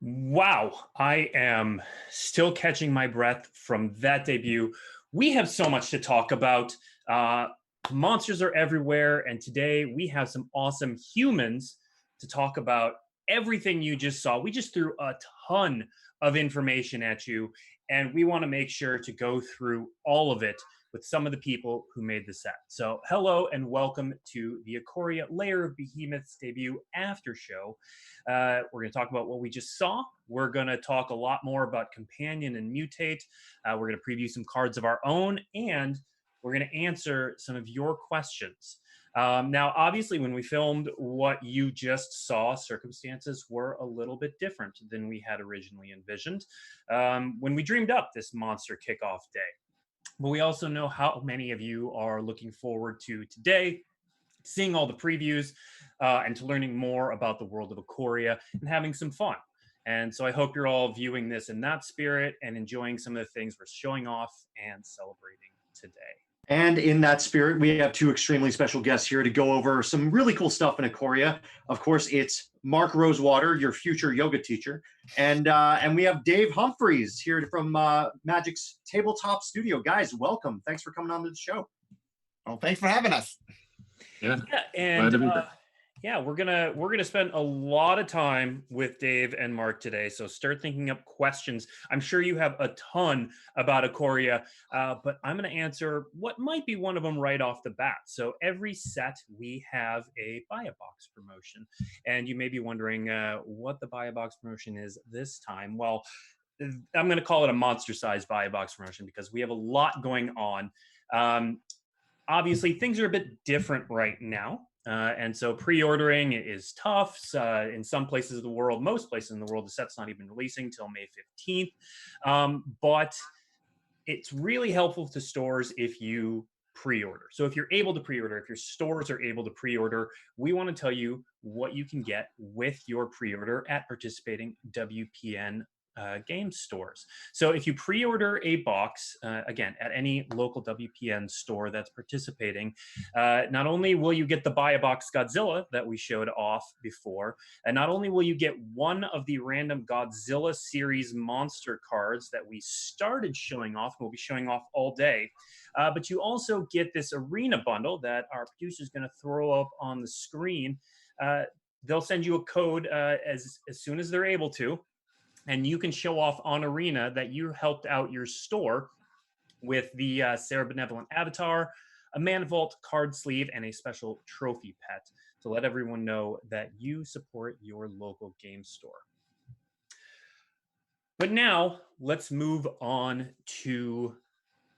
Wow, I am still catching my breath from that debut. We have so much to talk about. Uh, Monsters are everywhere, and today we have some awesome humans to talk about everything you just saw. We just threw a ton of information at you, and we want to make sure to go through all of it with some of the people who made the set. So, hello and welcome to the Ikoria Lair of Behemoths debut after show. We're going to talk about what we just saw. We're going to talk a lot more about Companion and Mutate. We're going to preview some cards of our own, and we're going to answer some of your questions. Now, obviously, when we filmed what you just saw, circumstances were a little bit different than we had originally envisioned when we dreamed up this monster kickoff day. But we also know how many of you are looking forward to today, seeing all the previews, and to learning more about the world of Acorrea and having some fun. And so I hope you're all viewing this in that spirit and enjoying some of the things we're showing off and celebrating today. And in that spirit, we have two extremely special guests here to go over some really cool stuff in Ikoria. Of course, it's Mark Rosewater, your future yoga teacher, and we have Dave Humpherys here from Magic's Tabletop Studio. Guys, welcome. Thanks for coming on to the show. Well, thanks for having us. Yeah, and we're gonna spend a lot of time with Dave and Mark today. So start thinking up questions. I'm sure you have a ton about Acorrea, but I'm gonna answer what might be one of them right off the bat. So every set we have a buy a box promotion, and you may be wondering what the buy a box promotion is this time. Well, I'm gonna call it a monster size buy a box promotion because we have a lot going on. Obviously, things are a bit different right now. And so pre-ordering is tough. In some places of the world, most places in the world, the set's not even releasing till May 15th. But it's really helpful to stores if you pre-order. So if you're able to pre-order, if your stores are able to pre-order, we want to tell you what you can get with your pre-order at participating WPN game stores. So if you pre-order a box, again, at any local WPN store that's participating, not only will you get the buy a box Godzilla that we showed off before, and not only will you get one of the random Godzilla series monster cards that we started showing off, and we'll be showing off all day, but you also get this arena bundle that our producer is going to throw up on the screen. They'll send you a code as soon as they're able to, and you can show off on Arena that you helped out your store with the Sarah Benevolent Avatar, a Mana Vault card sleeve, and a special trophy pet to let everyone know that you support your local game store. But now, let's move on to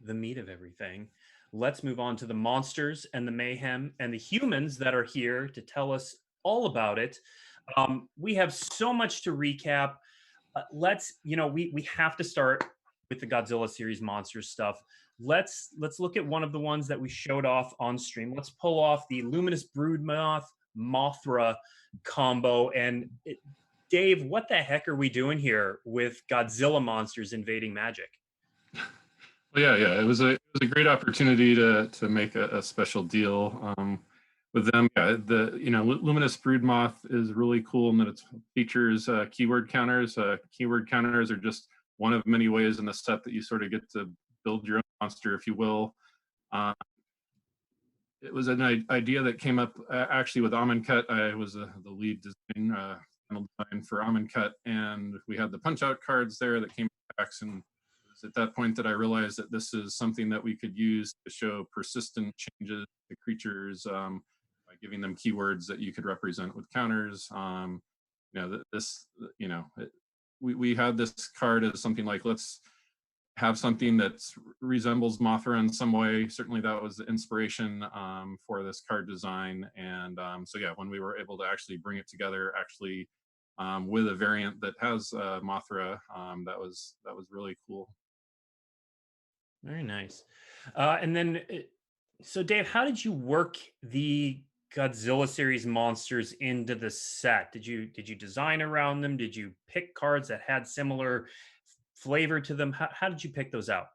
the meat of everything. Let's move on to the monsters and the mayhem and the humans that are here to tell us all about it. We have so much to recap. We have to start with the Godzilla series monsters stuff. Let's look at one of the ones that we showed off on stream. Let's pull off the Luminous Broodmoth Mothra combo. And Dave, what the heck are we doing here with Godzilla monsters invading Magic? Well, yeah, it was a great opportunity to make a special deal. With them, yeah, Luminous Broodmoth is really cool in that it features keyword counters. Keyword counters are just one of many ways in the set that you sort of get to build your own monster, if you will. It was an idea that came up actually with Amonkhet. I was the lead design for Amonkhet, and we had the punch-out cards there that came back, and it was at that point that I realized that this is something that we could use to show persistent changes to creatures, giving them keywords that you could represent with counters. We had this card as something like, let's have something that resembles Mothra in some way. Certainly that was the inspiration for this card design. And when we were able to actually bring it together, with a variant that has Mothra, that was really cool. Very nice. And then, so Dave, how did you work the Godzilla series monsters into the set? Did you design around them? Did you pick cards that had similar flavor to them? How did you pick those out?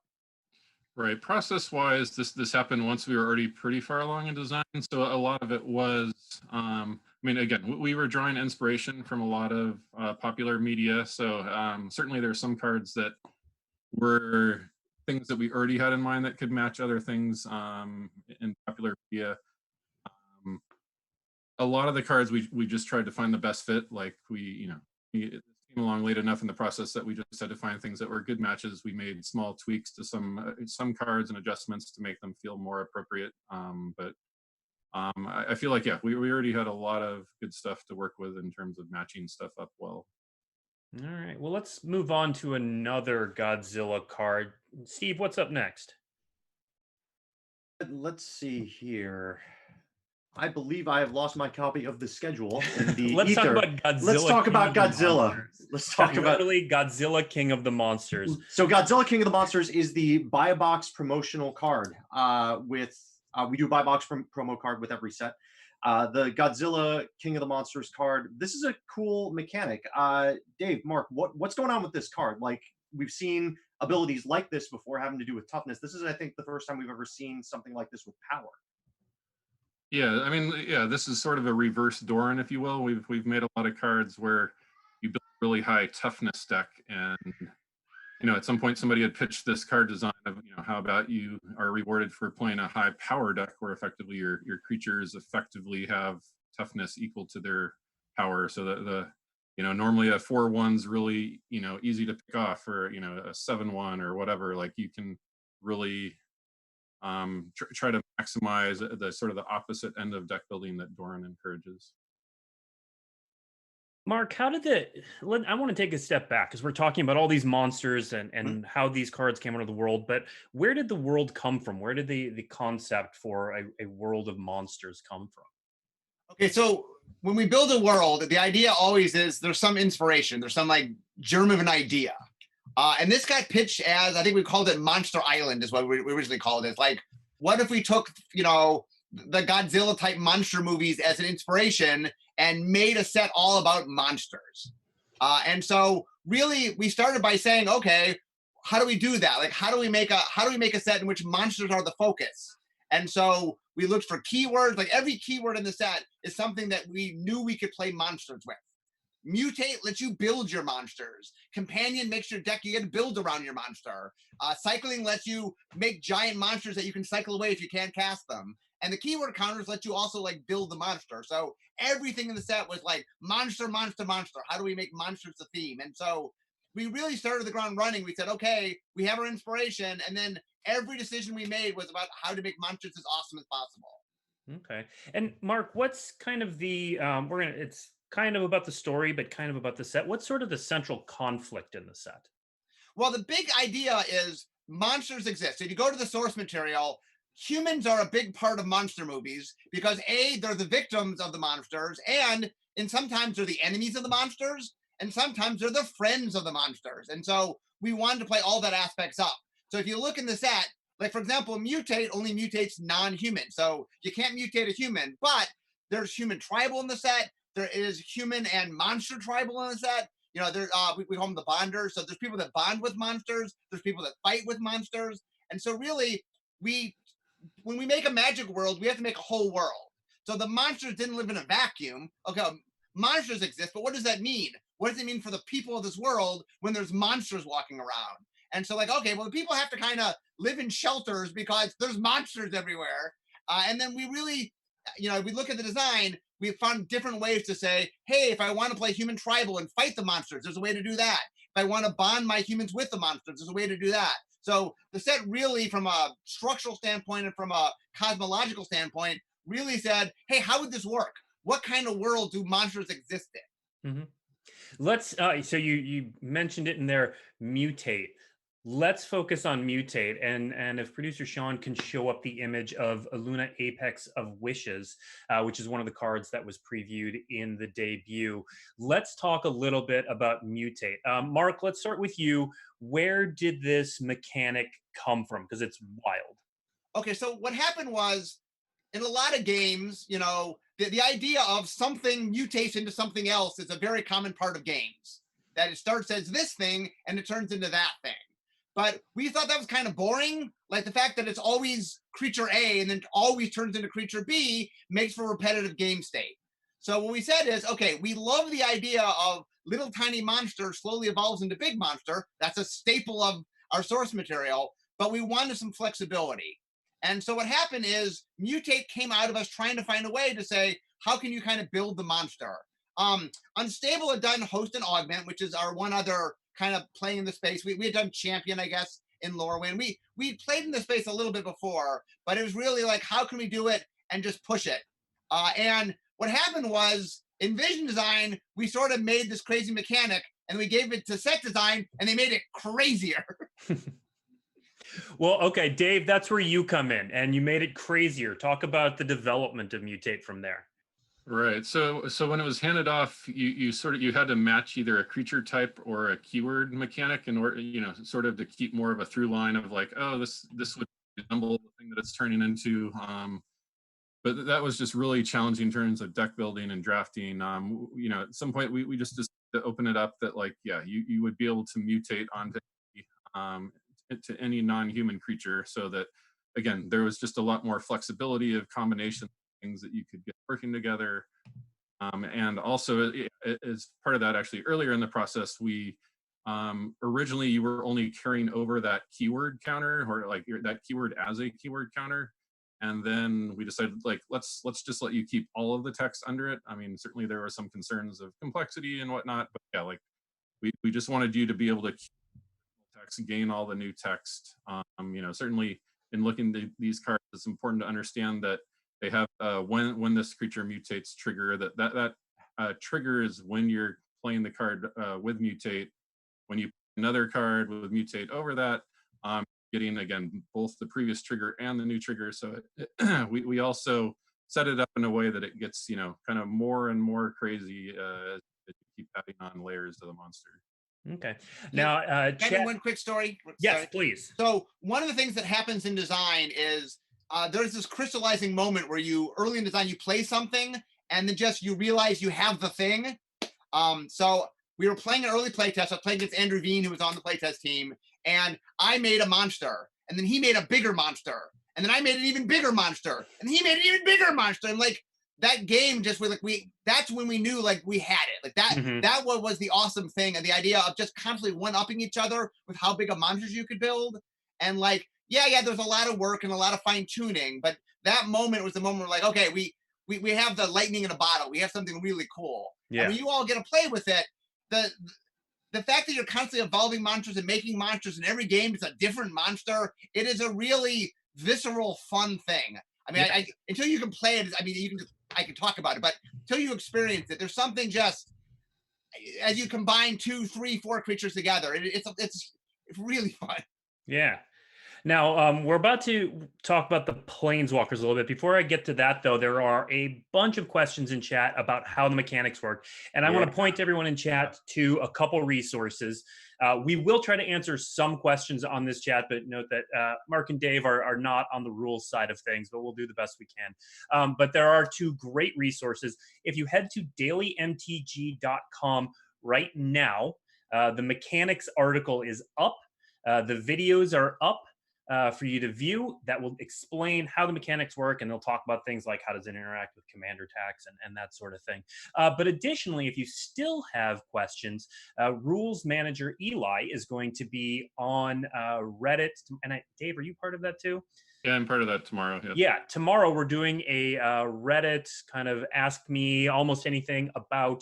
Right, process-wise, this happened once we were already pretty far along in design. So a lot of it was mean, again, we were drawing inspiration from a lot of popular media. So certainly there's some cards that were things that we already had in mind that could match other things in popular media. A lot of the cards we just tried to find the best fit. Like it came along late enough in the process that we just had to find things that were good matches. We made small tweaks to some cards and adjustments to make them feel more appropriate. But I feel like, yeah, we already had a lot of good stuff to work with in terms of matching stuff up well. All right. Well, let's move on to another Godzilla card. Steve, what's up next? Let's see here. I believe I have lost my copy of the schedule in the Let's ether. talk about Godzilla. Let's talk about Godzilla. Let's talk about literally Godzilla, King of the Monsters. So Godzilla, King of the Monsters is the buy a box promotional card. We do buy box promo card with every set. The Godzilla, King of the Monsters card. This is a cool mechanic. Dave, Mark, what's going on with this card? Like, we've seen abilities like this before having to do with toughness. This is, I think, the first time we've ever seen something like this with power. Yeah, I mean, yeah, this is sort of a reverse Doran, if you will. We've made a lot of cards where you build a really high toughness deck, and at some point somebody had pitched this card design of, how about you are rewarded for playing a high power deck where effectively your creatures effectively have toughness equal to their power, so that normally a 4/1's really easy to pick off, or a 7/1 or whatever. Like, you can really try to maximize the sort of the opposite end of deck building that Doran encourages. Mark, how did I want to take a step back, because we're talking about all these monsters and how these cards came out of the world, but where did the world come from? Where did the concept for a world of monsters come from? Okay, so when we build a world, the idea always is there's some inspiration, there's some like germ of an idea. And this got pitched as, I think we called it Monster Island is what we originally called it. Like, what if we took, the Godzilla type monster movies as an inspiration and made a set all about monsters? And so really we started by saying, okay, how do we do that? Like, how do we make a set in which monsters are the focus? And so we looked for keywords. Like, every keyword in the set is something that we knew we could play monsters with. Mutate lets you build your monsters. Companion makes your deck you get to build around your monster. Cycling lets you make giant monsters that you can cycle away if you can't cast them. And the keyword counters let you also like build the monster. So everything in the set was like monster, monster, monster. How do we make monsters the theme? And so we really started the ground running. We said, okay, we have our inspiration. And then every decision we made was about how to make monsters as awesome as possible. Okay. And Mark, what's kind of the, it's kind of about the story, but kind of about the set. What's sort of the central conflict in the set? Well, the big idea is monsters exist. If you go to the source material, humans are a big part of monster movies because they're the victims of the monsters, and sometimes they're the enemies of the monsters, and sometimes they're the friends of the monsters. And so we wanted to play all that aspects up. So if you look in the set, like, for example, Mutate only mutates non-human. So you can't mutate a human, but there's human tribal in the set. There is human and monster tribal in the set. We call them the bonders. So there's people that bond with monsters. There's people that fight with monsters. And so really, when we make a magic world, we have to make a whole world. So the monsters didn't live in a vacuum. Okay, monsters exist, but what does that mean? What does it mean for the people of this world when there's monsters walking around? And so, like, okay, well, the people have to kind of live in shelters because there's monsters everywhere. And then we really, we look at the design, we found different ways to say, hey, if I want to play human tribal and fight the monsters, there's a way to do that. If I want to bond my humans with the monsters, there's a way to do that. So the set really, from a structural standpoint and from a cosmological standpoint, really said, hey, how would this work? What kind of world do monsters exist in? Mm-hmm. Let's, so you mentioned it in there, mutate. Let's focus on Mutate, and if producer Sean can show up the image of Luna Apex of Wishes, which is one of the cards that was previewed in the debut. Let's talk a little bit about Mutate. Mark, let's start with you. Where did this mechanic come from? Because it's wild. Okay, so what happened was, in a lot of games, the idea of something mutates into something else is a very common part of games. That it starts as this thing and it turns into that thing. But we thought that was kind of boring. Like, the fact that it's always creature A and then always turns into creature B makes for a repetitive game state. So what we said is, okay, we love the idea of little tiny monster slowly evolves into big monster. That's a staple of our source material, but we wanted some flexibility. And so what happened is Mutate came out of us trying to find a way to say, how can you kind of build the monster? Unstable had done Host and Augment, which is our one other kind of playing in the space. We had done Champion, I guess, in Lorwyn. We played in the space a little bit before, but it was really like, how can we do it and just push it? And what happened was in Vision Design, we sort of made this crazy mechanic and we gave it to Set Design and they made it crazier. Well, okay, Dave, that's where you come in and you made it crazier. Talk about the development of Mutate from there. Right. So when it was handed off, you had to match either a creature type or a keyword mechanic in order, sort of to keep more of a through line of like, oh, this would resemble the thing that it's turning into. But that was just really challenging in terms of deck building and drafting. At some point we just decided to open it up that like, yeah, you would be able to mutate onto to any non-human creature, so that again there was just a lot more flexibility of combination things that you could get working together. And also as part of that, actually earlier in the process, we originally you were only carrying over that keyword counter or like that keyword as a keyword counter. And then we decided like, let's just let you keep all of the text under it. I mean, certainly there were some concerns of complexity and whatnot, but yeah, like we just wanted you to be able to keep text, gain all the new text. Certainly in looking at these cards, it's important to understand that they have when this creature mutates trigger, that trigger is when you're playing the card with Mutate. When you put another card with Mutate over that, getting again both the previous trigger and the new trigger. So we also set it up in a way that it gets kind of more and more crazy as you keep adding on layers to the monster. Okay. Now, one quick story. Yes, Sorry. please. So one of the things that happens in design is there's this crystallizing moment where early in design, you play something and then just you realize you have the thing. So we were playing an early playtest. I was playing against Andrew Veen, who was on the playtest team, and I made a monster, and then he made a bigger monster, and then I made an even bigger monster, and he made an even bigger monster. And like that game just was like that's when we knew like we had it. Like that that was the awesome thing, and the idea of just constantly one-upping each other with how big of monsters you could build. And like, yeah, there's a lot of work and a lot of fine-tuning, but that moment was the moment where like, okay, we have the lightning in a bottle. We have something really cool. Yeah. And when you all get to play with it, the fact that you're constantly evolving monsters and making monsters, and every game is a different monster, it is a really visceral, fun thing. I mean, I until you can play it, I mean, I can talk about it, but until you experience it, there's something just as you combine 2, 3, 4 creatures together, it's really fun. Yeah. Now, we're about to talk about the Planeswalkers a little bit. Before I get to that, though, there are a bunch of questions in chat about how the mechanics work. And I want to point everyone in chat to a couple resources. We will try to answer some questions on this chat, but note that Mark and Dave are not on the rules side of things, but we'll do the best we can. But there are 2 great resources. If you head to dailymtg.com right now, the mechanics article is up. The videos are up. For you to view that will explain how the mechanics work, and they'll talk about things like how does it interact with commander attacks and that sort of thing. But additionally, if you still have questions, Rules Manager Eli is going to be on Reddit. And Dave, are you part of that too? Yeah, I'm part of that tomorrow. Yeah, tomorrow we're doing a Reddit kind of ask me almost anything about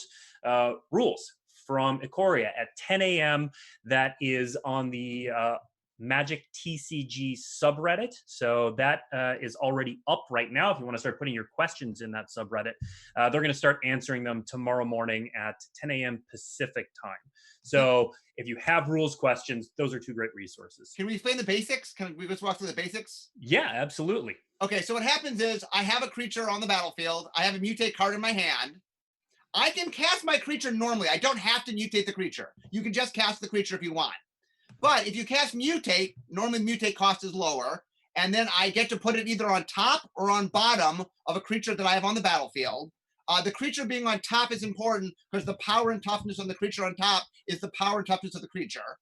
rules from Ikoria at 10 a.m. That is on the Magic TCG subreddit. So that is already up right now. If you want to start putting your questions in that subreddit, they're going to start answering them tomorrow morning at 10 a.m. Pacific time. So if you have rules questions, those are 2 great resources. Can we explain the basics? Can we just walk through the basics? Yeah, absolutely. Okay, so what happens is I have a creature on the battlefield. I have a mutate card in my hand. I can cast my creature normally. I don't have to mutate the creature. You can just cast the creature if you want. But if you cast Mutate, normally Mutate cost is lower, and then I get to put it either on top or on bottom of a creature that I have on the battlefield. The creature being on top is important because the power and toughness on the creature on top is the power and toughness of the creature.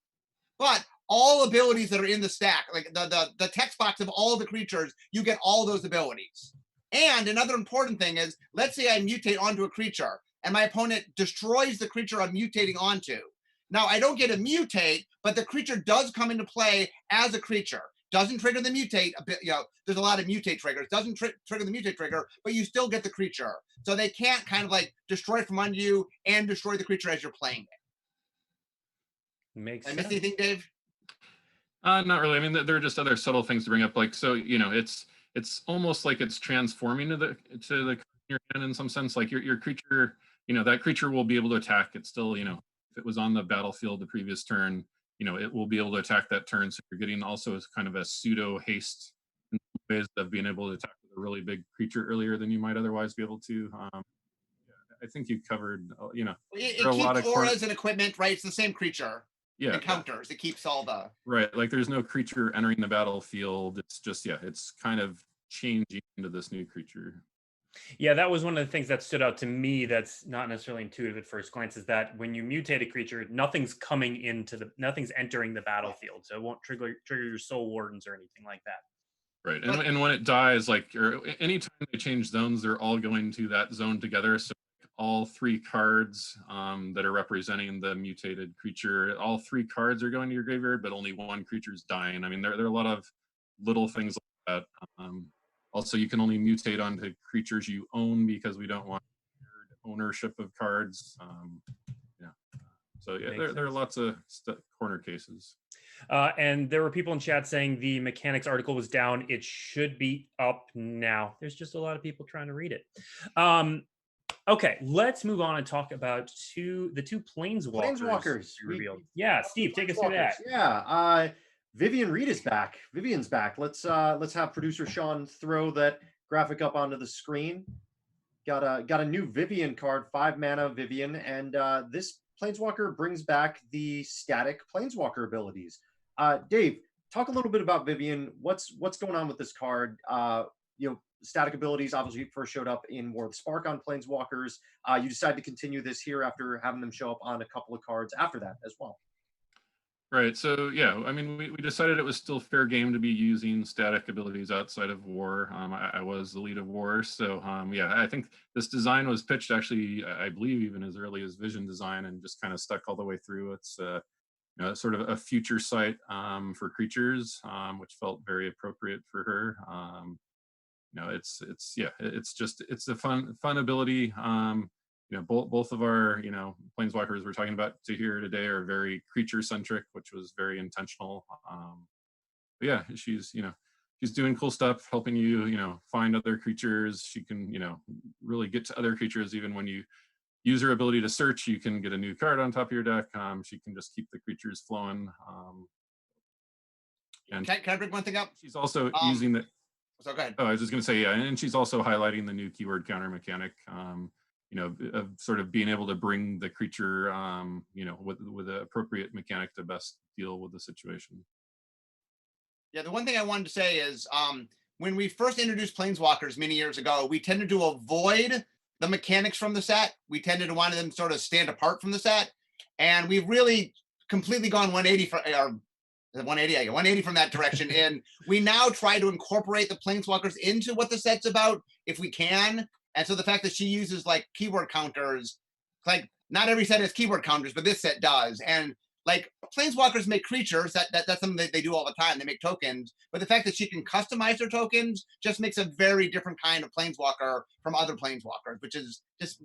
But all abilities that are in the stack, like the text box of all the creatures, you get all those abilities. And another important thing is, let's say I mutate onto a creature and my opponent destroys the creature I'm mutating onto. Now, I don't get a mutate, but the creature does come into play as a creature. Doesn't trigger the mutate. There's a lot of mutate triggers. Doesn't trigger the mutate trigger, but you still get the creature. So they can't kind of like destroy it from under you and destroy the creature as you're playing it. Makes Did I sense. miss anything, Dave? Not really. I mean, there are just other subtle things to bring up. Like, so, it's almost like it's transforming to the your hand in some sense. Like your creature, that creature will be able to attack. It's still, if it was on the battlefield the previous turn, it will be able to attack that turn. So you're getting also kind of a pseudo haste in ways of being able to attack with a really big creature earlier than you might otherwise be able to. I think you covered, It keeps auras and equipment, right? It's the same creature. Yeah. Encounters. It keeps all the... Right. Like there's no creature entering the battlefield. It's just, it's kind of changing into this new creature. Yeah, that was one of the things that stood out to me that's not necessarily intuitive at first glance, is that when you mutate a creature, nothing's entering the battlefield. So it won't trigger your soul wardens or anything like that. Right. And when it dies, like, or anytime they change zones, they're all going to that zone together. So all 3 cards that are representing the mutated creature, all 3 cards are going to your graveyard, but only 1 creature is dying. I mean, there are a lot of little things like that. Also, you can only mutate onto creatures you own because we don't want ownership of cards. So yeah, there are lots of corner cases. And there were people in chat saying the mechanics article was down. It should be up now. There's just a lot of people trying to read it. Okay, let's move on and talk about the two planeswalkers revealed. Yeah, Steve, take us through that. Yeah, Vivian Reed is back. Vivian's back. Let's have producer Sean throw that graphic up onto the screen. Got a new Vivian card, 5 mana Vivian, and this planeswalker brings back the static planeswalker abilities. Dave, talk a little bit about Vivian. What's going on with this card? Static abilities obviously first showed up in War of the Spark on planeswalkers. You decided to continue this here after having them show up on a couple of cards after that as well. Right. So yeah, I mean, we decided it was still fair game to be using static abilities outside of War. I was the lead of War, so yeah, I think this design was pitched actually, I believe, even as early as Vision design, and just kind of stuck all the way through. It's sort of a future sight for creatures, which felt very appropriate for her. It's a fun ability. Both of our planeswalkers we're talking about here today are very creature centric, which was very intentional. But yeah, she's doing cool stuff, helping you find other creatures. She can really get to other creatures. Even when you use her ability to search, you can get a new card on top of your deck. She can just keep the creatures flowing. And can I bring one thing up? She's also using the... So go ahead. Oh, I was just going to say, yeah, and she's also highlighting the new keyword counter mechanic. Of sort of being able to bring the creature, with the appropriate mechanic to best deal with the situation. Yeah, the one thing I wanted to say is when we first introduced Planeswalkers many years ago, we tended to avoid the mechanics from the set. We tended to want them to sort of stand apart from the set. And we've really completely gone 180 from that direction. And we now try to incorporate the Planeswalkers into what the set's about if we can. And so the fact that she uses like keyword counters, like not every set has keyword counters, but this set does. And like planeswalkers make creatures, that's something that they do all the time. They make tokens, but the fact that she can customize her tokens just makes a very different kind of planeswalker from other planeswalkers, which is just,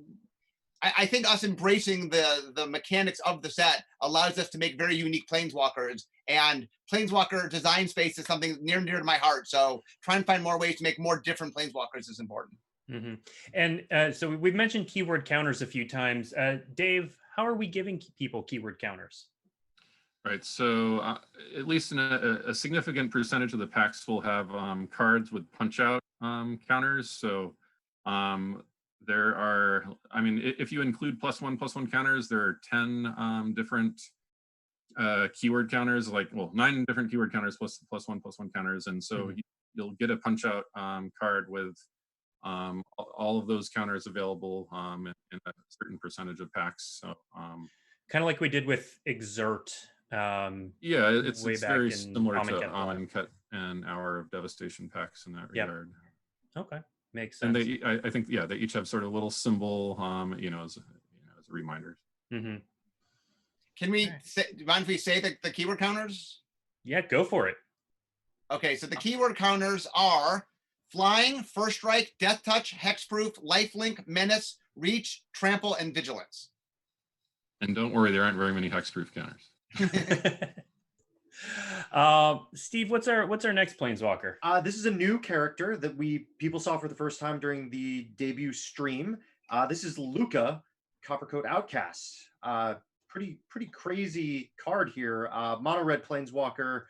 I think us embracing the mechanics of the set allows us to make very unique planeswalkers, and planeswalker design space is something near and dear to my heart. So trying to find more ways to make more different planeswalkers is important. Mm-hmm. And so we've mentioned keyword counters a few times. Dave, how are we giving people keyword counters? Right. So at least in a significant percentage of the packs will have cards with punch out counters. So there are, I mean, if you include +1/+1 counters, there are 10 different keyword counters, 9 different keyword counters plus +1/+1 counters. And so you'll get a punch out card with all of those counters available in a certain percentage of packs. So kind of like we did with Exert. Yeah, it's very similar to Amonkhet and Hour of Devastation packs in that regard. Okay, Makes sense. And I think, yeah, they each have sort of a little symbol, as a reminder. Mm-hmm. Can we mind if we say the keyword counters? Yeah, go for it. Okay, so the keyword counters are flying, first strike, death touch, hexproof, lifelink, menace, reach, trample, and vigilance. And don't worry, there aren't very many hexproof counters. Steve, what's our next Planeswalker? This is a new character that people saw for the first time during the debut stream. This is Luca, Coppercoat Outcast. Pretty crazy card here. Mono red Planeswalker,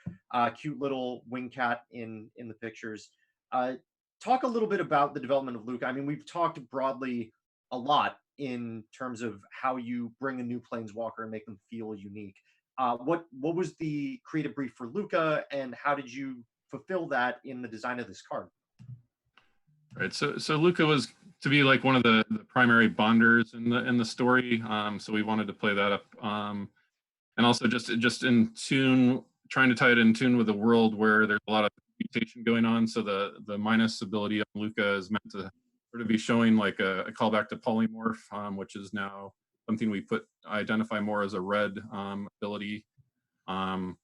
cute little wing cat in the pictures. Talk a little bit about the development of Luca. I mean, we've talked broadly a lot in terms of how you bring a new Planeswalker and make them feel unique. What was the creative brief for Luca, and how did you fulfill that in the design of this card? Right. So Luca was to be like one of the primary bonders in the story. So we wanted to play that up, and also just in tune, trying to tie it in tune with a world where there's a lot of mutation going on. So the minus ability of Luca is meant to sort of be showing like a callback to polymorph, which is now something we identify more as a red ability, and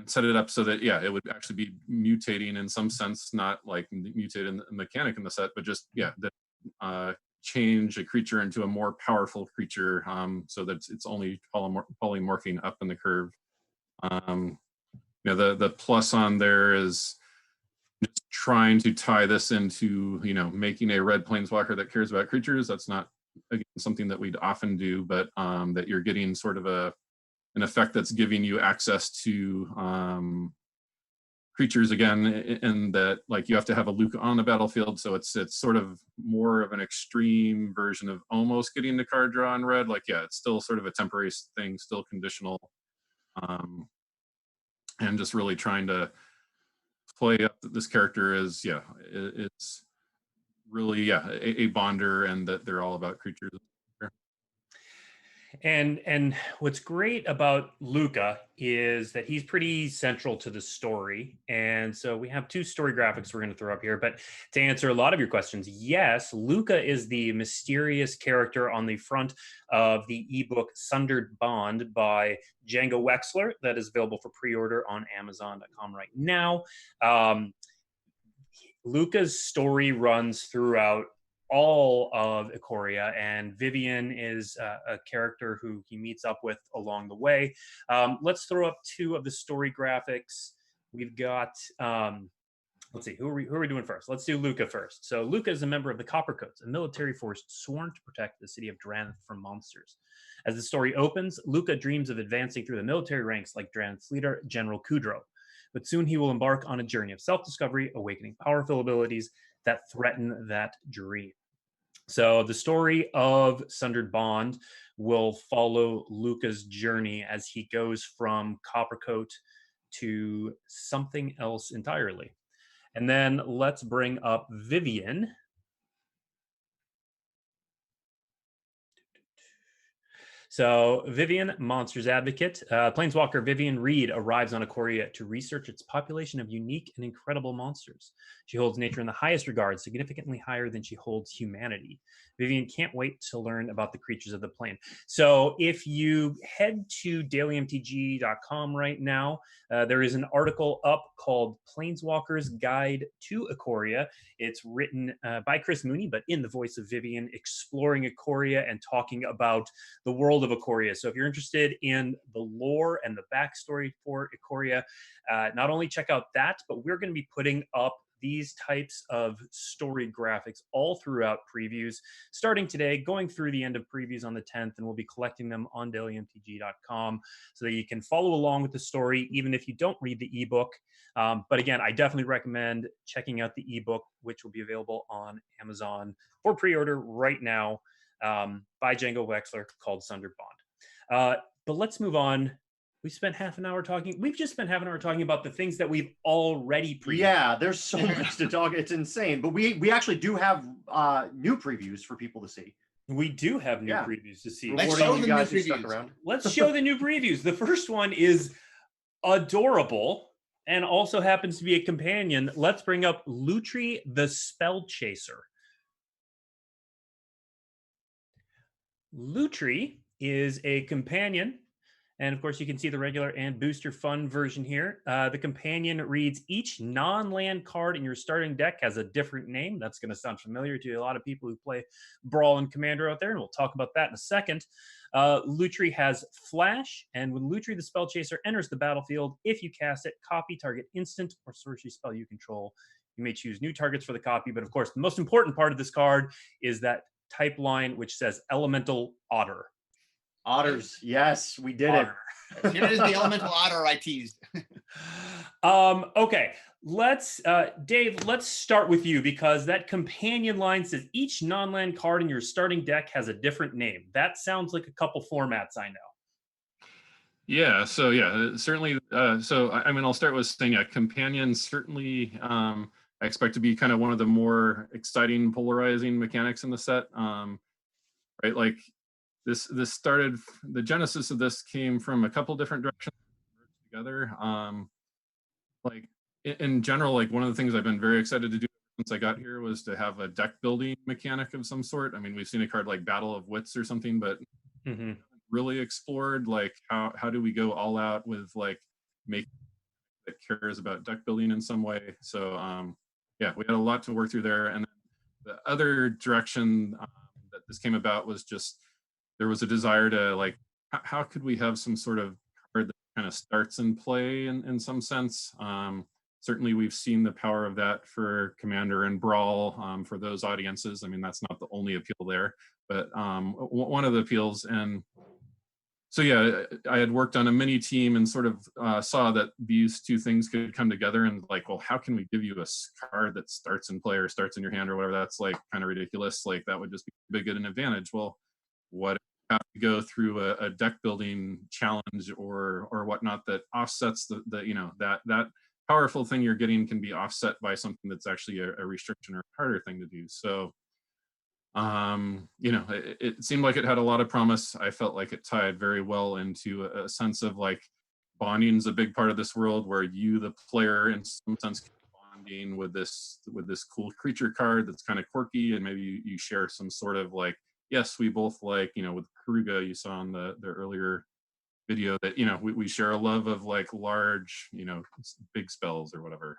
set it up so that, yeah, it would actually be mutating in some sense, not like mutate in the mechanic in the set, but just, yeah, that change a creature into a more powerful creature, so that it's only polymorphing up in the curve. The plus on there is just trying to tie this into, making a red Planeswalker that cares about creatures. That's not, again, something that we'd often do, but that you're getting sort of an effect that's giving you access to creatures again, and that like you have to have a Luca on the battlefield. So it's sort of more of an extreme version of almost getting the card draw in red. Like, yeah, it's still sort of a temporary thing, still conditional, and just really trying to play up that this character is, yeah, it's really, yeah, a bonder, and that they're all about creatures. And what's great about Luca is that he's pretty central to the story. And so we have two story graphics we're going to throw up here. But to answer a lot of your questions, yes, Luca is the mysterious character on the front of the ebook Sundered Bond by Django Wexler that is available for pre-order on Amazon.com right now. Luca's story runs throughout all of Ikoria, and Vivian is a character who he meets up with along the way. Let's throw up two of the story graphics. We've got, let's see, who are we doing first? Let's do Luca first. So Luca is a member of the Coppercoats, a military force sworn to protect the city of Drannith from monsters. As the story opens, Luca dreams of advancing through the military ranks like Drannith's leader, General Kudro. But soon he will embark on a journey of self-discovery, awakening powerful abilities that threaten that dream. So the story of Sundered Bond will follow Luca's journey as he goes from Coppercoat to something else entirely. And then let's bring up Vivian. So Vivian, Monsters Advocate. Planeswalker Vivian Reed arrives on Acorrea to research its population of unique and incredible monsters. She holds nature in the highest regard, significantly higher than she holds humanity. Vivian can't wait to learn about the creatures of the plane. So if you head to dailymtg.com right now, there is an article up called Planeswalkers Guide to Ikoria. It's written by Chris Mooney, but in the voice of Vivian, exploring Ikoria and talking about the world of Ikoria. So if you're interested in the lore and the backstory for Ikoria, not only check out that, but we're going to be putting up these types of story graphics all throughout previews, starting today, going through the end of previews on the 10th, and we'll be collecting them on dailymtg.com so that you can follow along with the story, even if you don't read the ebook. But again, I definitely recommend checking out the ebook, which will be available on Amazon for pre-order right now, by Django Wexler, called Sundered Bond. But let's move on. We've just spent half an hour talking about the things that we've already previewed. Yeah, there's so much to talk. It's insane. But we actually do have new previews for people to see. We do have new previews to see. Let's show the new previews. Let's show the new previews. The first one is adorable. and also happens to be a companion. Let's bring up Lutri the Spell Chaser. Lutri is a companion, and of course you can see the regular and booster fun version here. The companion reads, each non-land card in your starting deck has a different name. That's going to sound familiar to a lot of people who play Brawl and Commander out there, and we'll talk about that in a second. Lutri has Flash, and when Lutri the Spell Chaser enters the battlefield, if you cast it, copy target instant or sorcery spell you control. You may choose new targets for the copy, but of course the most important part of this card is that type line which says Elemental Otter. Otters, yes, we did Otter. it. Here is the elemental otter I teased. Okay, let's Dave, let's start with you, because that companion line says each non-land card in your starting deck has a different name. That sounds like a couple formats I know. Yeah, so yeah, certainly. So I mean, I'll start with saying, yeah, companion certainly I expect to be kind of one of the more exciting, polarizing mechanics in the set. Right, like this started, the genesis of this came from a couple different directions together. Like in general, like one of the things I've been very excited to do since I got here was to have a deck building mechanic of some sort. I mean, we've seen a card like Battle of Wits or something, but really explored like how do we go all out with like make that cares about deck building in some way. So yeah, we had a lot to work through there. And then the other direction that this came about was just there was a desire to like how could we have some sort of card that kind of starts in play in some sense. Certainly we've seen the power of that for Commander and Brawl for those audiences. I mean, that's not the only appeal there, but one of the appeals. And so yeah, I had worked on a mini team and sort of saw that these two things could come together and like, well, how can we give you a card that starts in play or starts in your hand or whatever? That's like kind of ridiculous. Like that would just be big at an advantage. Well, what if you have to go through a deck building challenge or whatnot that offsets the you know, that powerful thing you're getting can be offset by something that's actually a restriction or a harder thing to do. So you know, it seemed like it had a lot of promise. I felt like it tied very well into a sense of like bonding is a big part of this world where you, the player, in some sense, bonding with this cool creature card that's kind of quirky, and maybe you share some sort of like, yes, we both like, you know, with Karuga you saw in the earlier video that, you know, we share a love of like large, you know, big spells or whatever.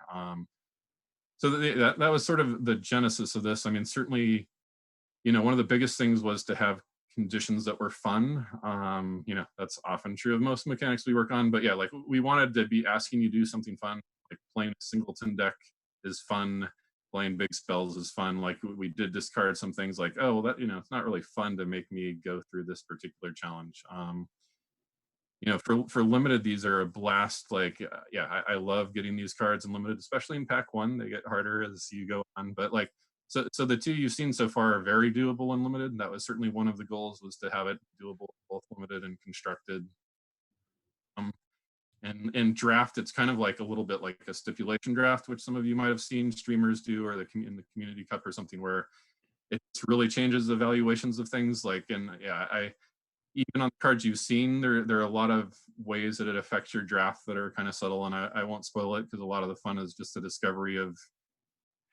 So that was sort of the genesis of this. I mean, certainly, you know, one of the biggest things was to have conditions that were fun. You know, that's often true of most mechanics we work on, but yeah, like we wanted to be asking you to do something fun, like playing a singleton deck is fun, playing big spells is fun. Like we did discard some things like, oh, well, that, you know, it's not really fun to make me go through this particular challenge. You know, for limited, these are a blast. Like, yeah, I love getting these cards in limited, especially in pack one. They get harder as you go on, but like, so the two you've seen so far are very doable and limited. And that was certainly one of the goals, was to have it doable, both limited and constructed. And in draft, it's kind of like a little bit like a stipulation draft, which some of you might have seen streamers do, or in the community cup or something, where it really changes the valuations of things. Like, and yeah, even on the cards you've seen, there are a lot of ways that it affects your draft that are kind of subtle, and I won't spoil it because a lot of the fun is just the discovery of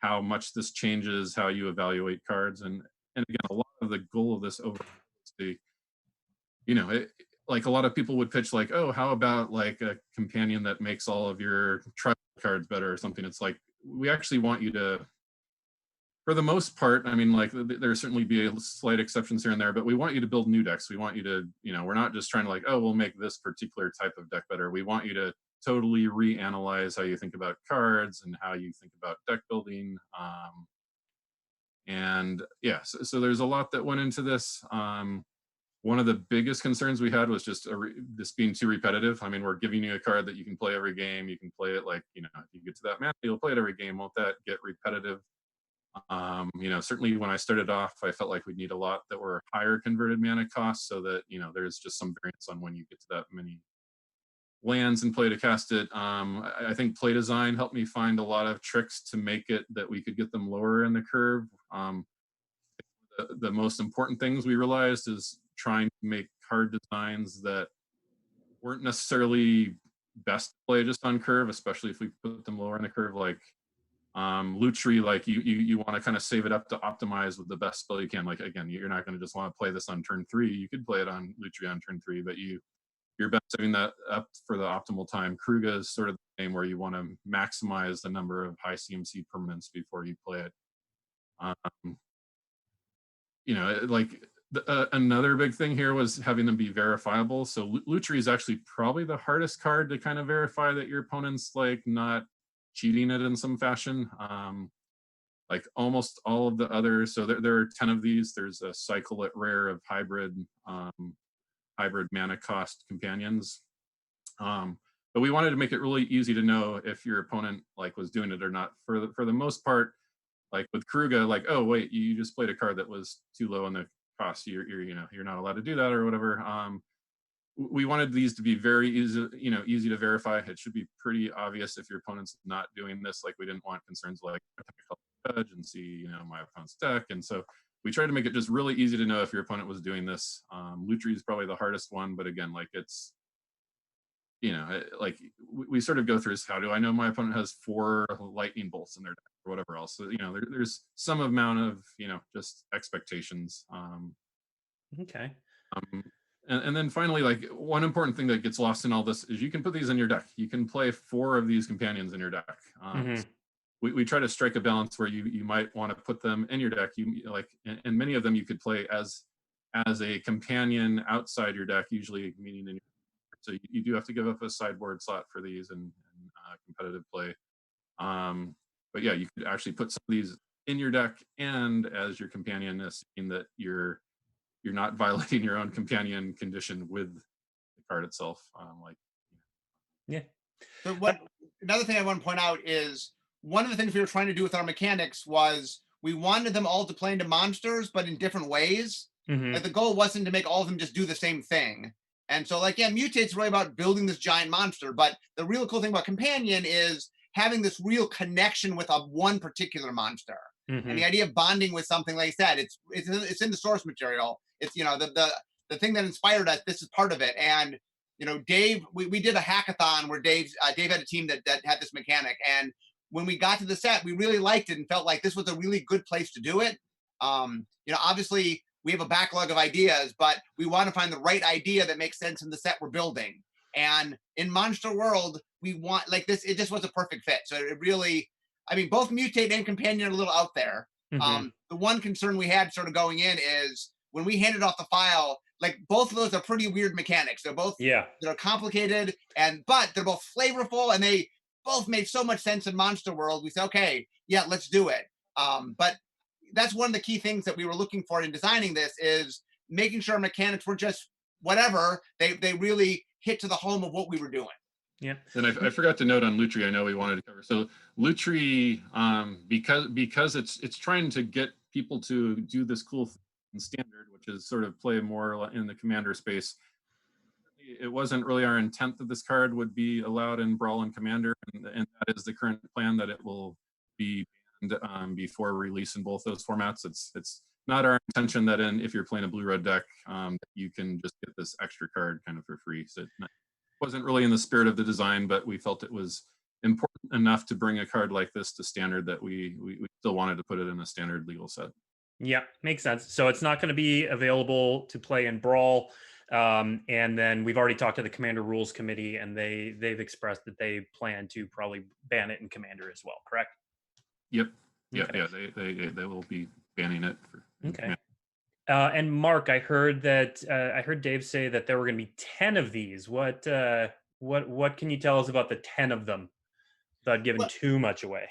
how much this changes how you evaluate cards. And again, a lot of the goal of this overall is to, you know, like a lot of people would pitch like, oh, how about like a companion that makes all of your tribal cards better or something. It's like, we actually want you to, for the most part, I mean, like there certainly be slight exceptions here and there, but we want you to build new decks. We want you to, you know, we're not just trying to like, oh, we'll make this particular type of deck better. We want you to totally reanalyze how you think about cards and how you think about deck building. And yeah, so there's a lot that went into this. One of the biggest concerns we had was just this being too repetitive. I mean, we're giving you a card that you can play every game. You can play it like, you know, if you get to that mana, you'll play it every game. Won't that get repetitive? You know, certainly when I started off, I felt like we'd need a lot that were higher converted mana costs, so that, you know, there's just some variance on when you get to that many lands and play to cast it. I think play design helped me find a lot of tricks to make it that we could get them lower in the curve. The most important things we realized is trying to make card designs that weren't necessarily best play just on curve, especially if we put them lower in the curve, like Lutri, like you want to kind of save it up to optimize with the best spell you can. Like, again, you're not going to just want to play this on turn 3. You could play it on Lutri on turn 3, but you're best saving that up for the optimal time. Kruga is sort of the game where you want to maximize the number of high CMC permanents before you play it. You know, like another big thing here was having them be verifiable. So Lutri is actually probably the hardest card to kind of verify that your opponent's like not cheating it in some fashion. Like almost all of the others, so there are 10 of these. There's a cycle at rare of hybrid mana cost companions. But we wanted to make it really easy to know if your opponent like was doing it or not. For the most part, like with Kruga, like, oh wait, you just played a card that was too low on the cost. You're not allowed to do that or whatever. We wanted these to be very easy to verify. It should be pretty obvious if your opponent's not doing this. Like we didn't want concerns like judge and see, my opponent's deck. And so we tried to make it just really easy to know if your opponent was doing this. Lutri is probably the hardest one, but again, like it's, like we sort of go through how do I know my opponent has 4 lightning bolts in their deck or whatever else. So, there's some amount of, just expectations. Okay. And then finally, like one important thing that gets lost in all this is you can put these in your deck. You can play 4 of these companions in your deck. So we try to strike a balance where you might want to put them in your deck. And many of them you could play as a companion outside your deck, usually meaning in your. So you do have to give up a sideboard slot for these and competitive play. But yeah, you could actually put some of these in your deck and as your companion, assuming that you're not violating your own companion condition with the card itself. Yeah. So another thing I want to point out is one of the things we were trying to do with our mechanics was we wanted them all to play into monsters, but in different ways. Like the goal wasn't to make all of them just do the same thing. And so Mutate's really about building this giant monster, but the real cool thing about Companion is having this real connection with one particular monster. And the idea of bonding with something, like I said, it's in the source material. It's, the thing that inspired us, this is part of it. And, Dave, we did a hackathon where Dave had a team that had this mechanic. And when we got to the set, we really liked it and felt like this was a really good place to do it. Obviously, we have a backlog of ideas, but we want to find the right idea that makes sense in the set we're building. And in Monster World, we want this, it just was a perfect fit. So it really, both Mutate and Companion are a little out there. The one concern we had sort of going in is when we handed off the file, both of those are pretty weird mechanics. They're both, they're complicated, but they're both flavorful and they both made so much sense in Monster World. We said, okay, yeah, let's do it. But that's one of the key things that we were looking for in designing this is making sure mechanics were just whatever. They really hit to the home of what we were doing. Yeah. And I forgot to note on Lutri, I know we wanted to cover. So Lutri, because it's trying to get people to do this cool thing in standard, which is sort of play more in the commander space. It wasn't really our intent that this card would be allowed in Brawl and Commander, and that is the current plan, that it will be before release in both those formats. It's not our intention that if you're playing a blue-red deck, you can just get this extra card kind of for free. So it wasn't really in the spirit of the design, but we felt it was important enough to bring a card like this to standard that we still wanted to put it in a standard legal set. Yeah, makes sense. So it's not going to be available to play in Brawl. And then we've already talked to the Commander Rules Committee, and they've expressed that they plan to probably ban it in Commander as well, correct? Yep. Yeah, Okay. yeah. They will be banning it. Okay. And Mark, I heard Dave say that there were going to be 10 of these. What can you tell us about the 10 of them without giving too much away?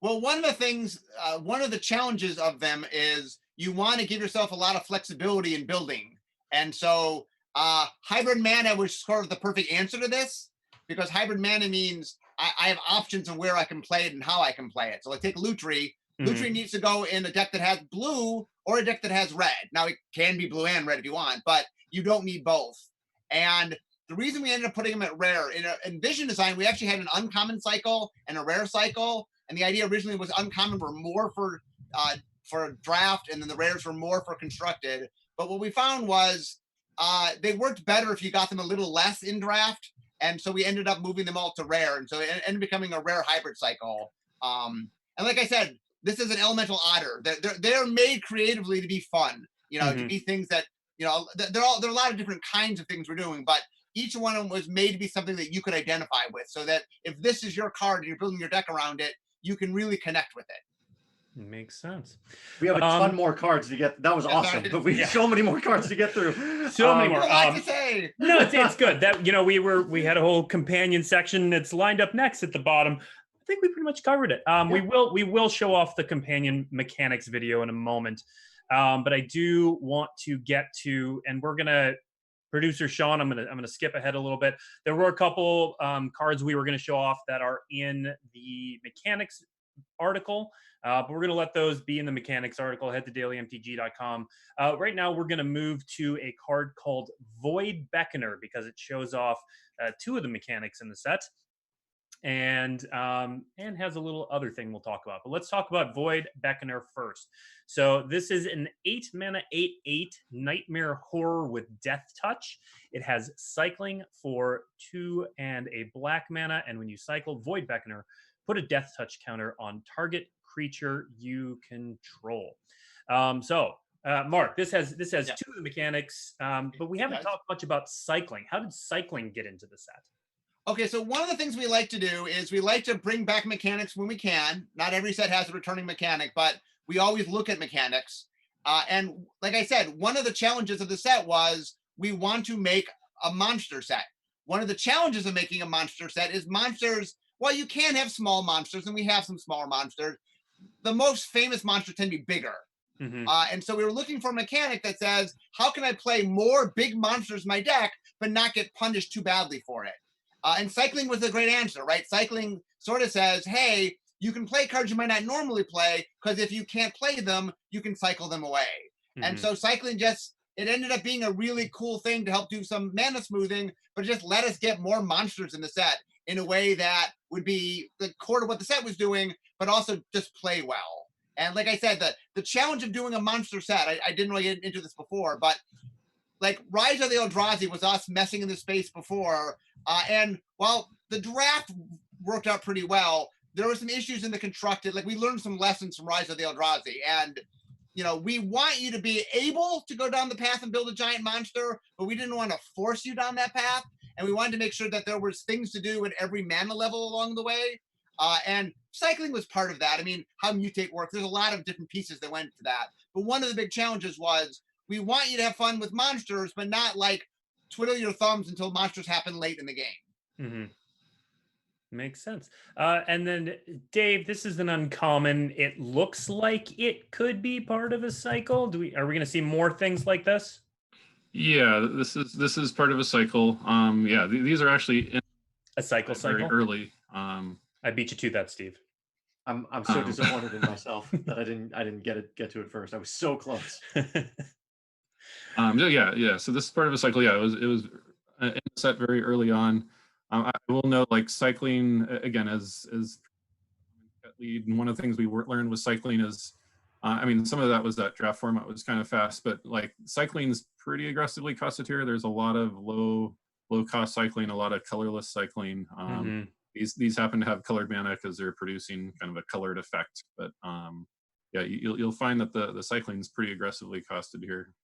Well, one of the things, one of the challenges of them is you want to give yourself a lot of flexibility in building. And so hybrid mana was sort of the perfect answer to this, because hybrid mana means I have options on where I can play it and how I can play it. So take Lutri. Lutri needs to go in a deck that has blue or a deck that has red. Now, it can be blue and red if you want, but you don't need both. And the reason we ended up putting them at rare, in Vision Design, we actually had an uncommon cycle and a rare cycle. And the idea originally was uncommon were more for draft, and then the rares were more for constructed. But what we found was they worked better if you got them a little less in draft. And so we ended up moving them all to rare. And so it ended up becoming a rare hybrid cycle. And like I said, this is an elemental otter. They're made creatively to be fun, to be things that, there are a lot of different kinds of things we're doing, but each one of them was made to be something that you could identify with, so that if this is your card and you're building your deck around it, you can really connect with it. Makes sense. We have a ton more cards to get. That was awesome, but we have so many more cards to get through. So many more. To say. No, it's good. That we had a whole companion section that's lined up next at the bottom. I think we pretty much covered it. We will show off the companion mechanics video in a moment, but I do want to get to, and we're gonna. Producer Sean, I'm gonna skip ahead a little bit. There were a couple cards we were gonna show off that are in the mechanics article, but we're gonna let those be in the mechanics article. Head to dailymtg.com. Right now, we're gonna move to a card called Void Beckoner because it shows off two of the mechanics in the set, and has a little other thing we'll talk about. But let's talk about Void Beckoner first. So this is an 8-mana 8/8 nightmare horror with death touch. It has cycling for 2 and a black mana, and when you cycle Void Beckoner, put a death touch counter on target creature you control. Mark, this has two of the mechanics, but we haven't talked much about cycling. How did cycling get into the set? Okay, so one of the things we like to do is we like to bring back mechanics when we can. Not every set has a returning mechanic, but we always look at mechanics. And like I said, one of the challenges of the set was we want to make a monster set. One of the challenges of making a monster set is monsters. Well, you can have small monsters, and we have some smaller monsters. The most famous monsters tend to be bigger. And so we were looking for a mechanic that says, how can I play more big monsters in my deck, but not get punished too badly for it? And cycling was a great answer, right? Cycling sort of says, hey, you can play cards you might not normally play, because if you can't play them, you can cycle them away. And so cycling it ended up being a really cool thing to help do some mana smoothing, but just let us get more monsters in the set in a way that would be the core of what the set was doing, but also just play well. And like I said, the challenge of doing a monster set, I didn't really get into this before, but like Rise of the Eldrazi was us messing in this space before. And while the draft worked out pretty well, there were some issues in the constructed. Like we learned some lessons from Rise of the Eldrazi. And, we want you to be able to go down the path and build a giant monster, but we didn't want to force you down that path. And we wanted to make sure that there was things to do at every mana level along the way. And cycling was part of that. I mean, how Mutate works, there's a lot of different pieces that went into that. But one of the big challenges was we want you to have fun with monsters, but not like twiddle your thumbs until monsters happen late in the game. Makes sense. And then Dave, this is an uncommon. It looks like it could be part of a cycle. Are we going to see more things like this? Yeah, this is part of a cycle. These are actually in a cycle very early. I beat you to that, Steve. I'm so disappointed in myself that I didn't get to it first. I was so close. So this is part of a cycle. It was in the set very early on. I will note, like, cycling again as lead, and one of the things we learned with cycling is, some of that was that draft format was kind of fast, but like cycling is pretty aggressively costed here. There's a lot of low cost cycling, a lot of colorless cycling. These happen to have colored mana because they're producing kind of a colored effect, but you'll find that the cycling is pretty aggressively costed here.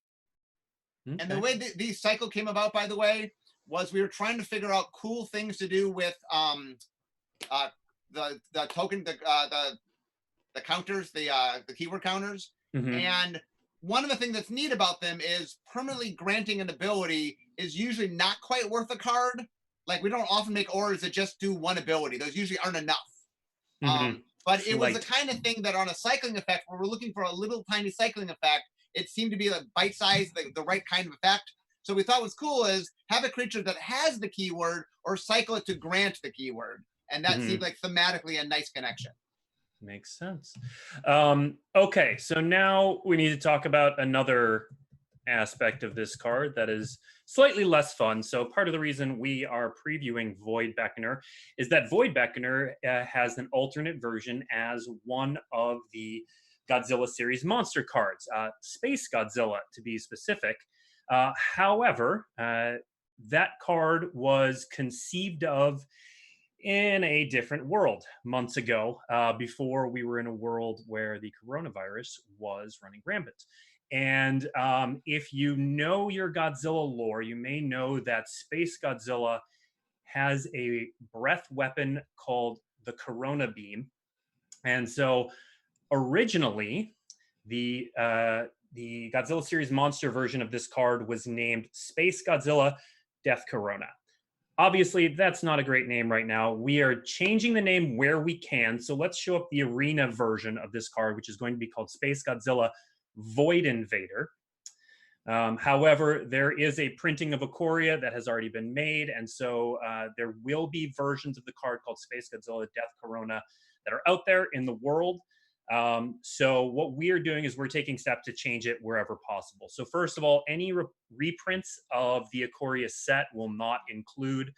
Okay. And the way these cycle came about, by the way, was we were trying to figure out cool things to do with the token, the counters, the keyword counters. And one of the things that's neat about them is permanently granting an ability is usually not quite worth a card. Like we don't often make orders that just do one ability. Those usually aren't enough. But it was the kind of thing that on a cycling effect, where we're looking for a little tiny cycling effect, it seemed to be a bite size, the right kind of effect. So we thought was cool is have a creature that has the keyword or cycle it to grant the keyword. And that seemed like thematically a nice connection. Makes sense. Okay, so now we need to talk about another aspect of this card that is slightly less fun. So part of the reason we are previewing Void Beckoner is that Void Beckoner has an alternate version as one of the Godzilla series monster cards, Space Godzilla to be specific. However, that card was conceived of in a different world months ago, before we were in a world where the coronavirus was running rampant. And if you know your Godzilla lore, you may know that Space Godzilla has a breath weapon called the Corona Beam. And so originally, the Godzilla series monster version of this card was named Space Godzilla Death Corona. Obviously, that's not a great name right now. We are changing the name where we can. So let's show up the arena version of this card, which is going to be called Space Godzilla Void Invader. However, there is a printing of Ikoria that has already been made. And so there will be versions of the card called Space Godzilla Death Corona that are out there in the world. So what we are doing is we're taking steps to change it wherever possible. So first of all, any reprints of the Acorrea set will not include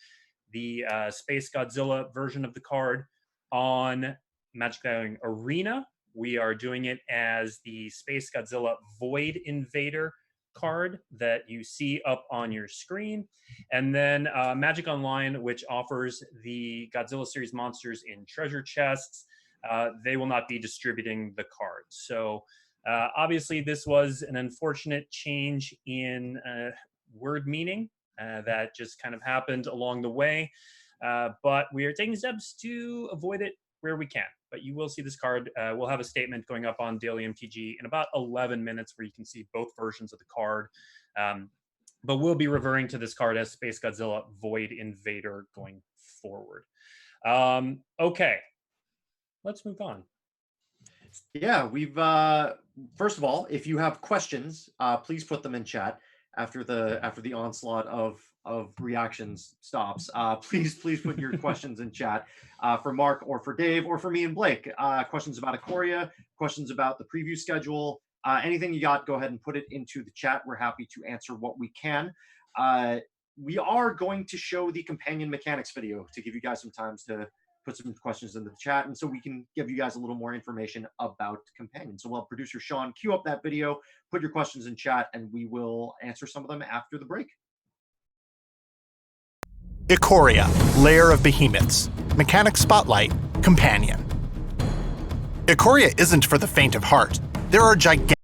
the Space Godzilla version of the card. On Magic the Gathering Arena, we are doing it as the Space Godzilla Void Invader card that you see up on your screen. And then Magic Online, which offers the Godzilla series monsters in treasure chests, they will not be distributing the cards. So obviously this was an unfortunate change in word meaning that just kind of happened along the way. But we are taking steps to avoid it where we can. But you will see this card. We'll have a statement going up on Daily MTG in about 11 minutes where you can see both versions of the card. But we'll be reverting to this card as Space Godzilla Void Invader going forward. Okay. Let's move on. Yeah, we've first of all, if you have questions, please put them in chat after the onslaught of reactions stops. Please put your questions in chat for Mark or for Dave or for me and Blake. Questions about Ikoria, questions about the preview schedule, anything you got, go ahead and put it into the chat. We're happy to answer what we can. We are going to show the companion mechanics video to give you guys some time to put some questions into the chat, and so we can give you guys a little more information about companions. So we'll have producer Sean queue up that video, put your questions in chat, and we will answer some of them after the break. Ikoria, Lair of Behemoths, Mechanic Spotlight, Companion. Ikoria isn't for the faint of heart. There are gigantic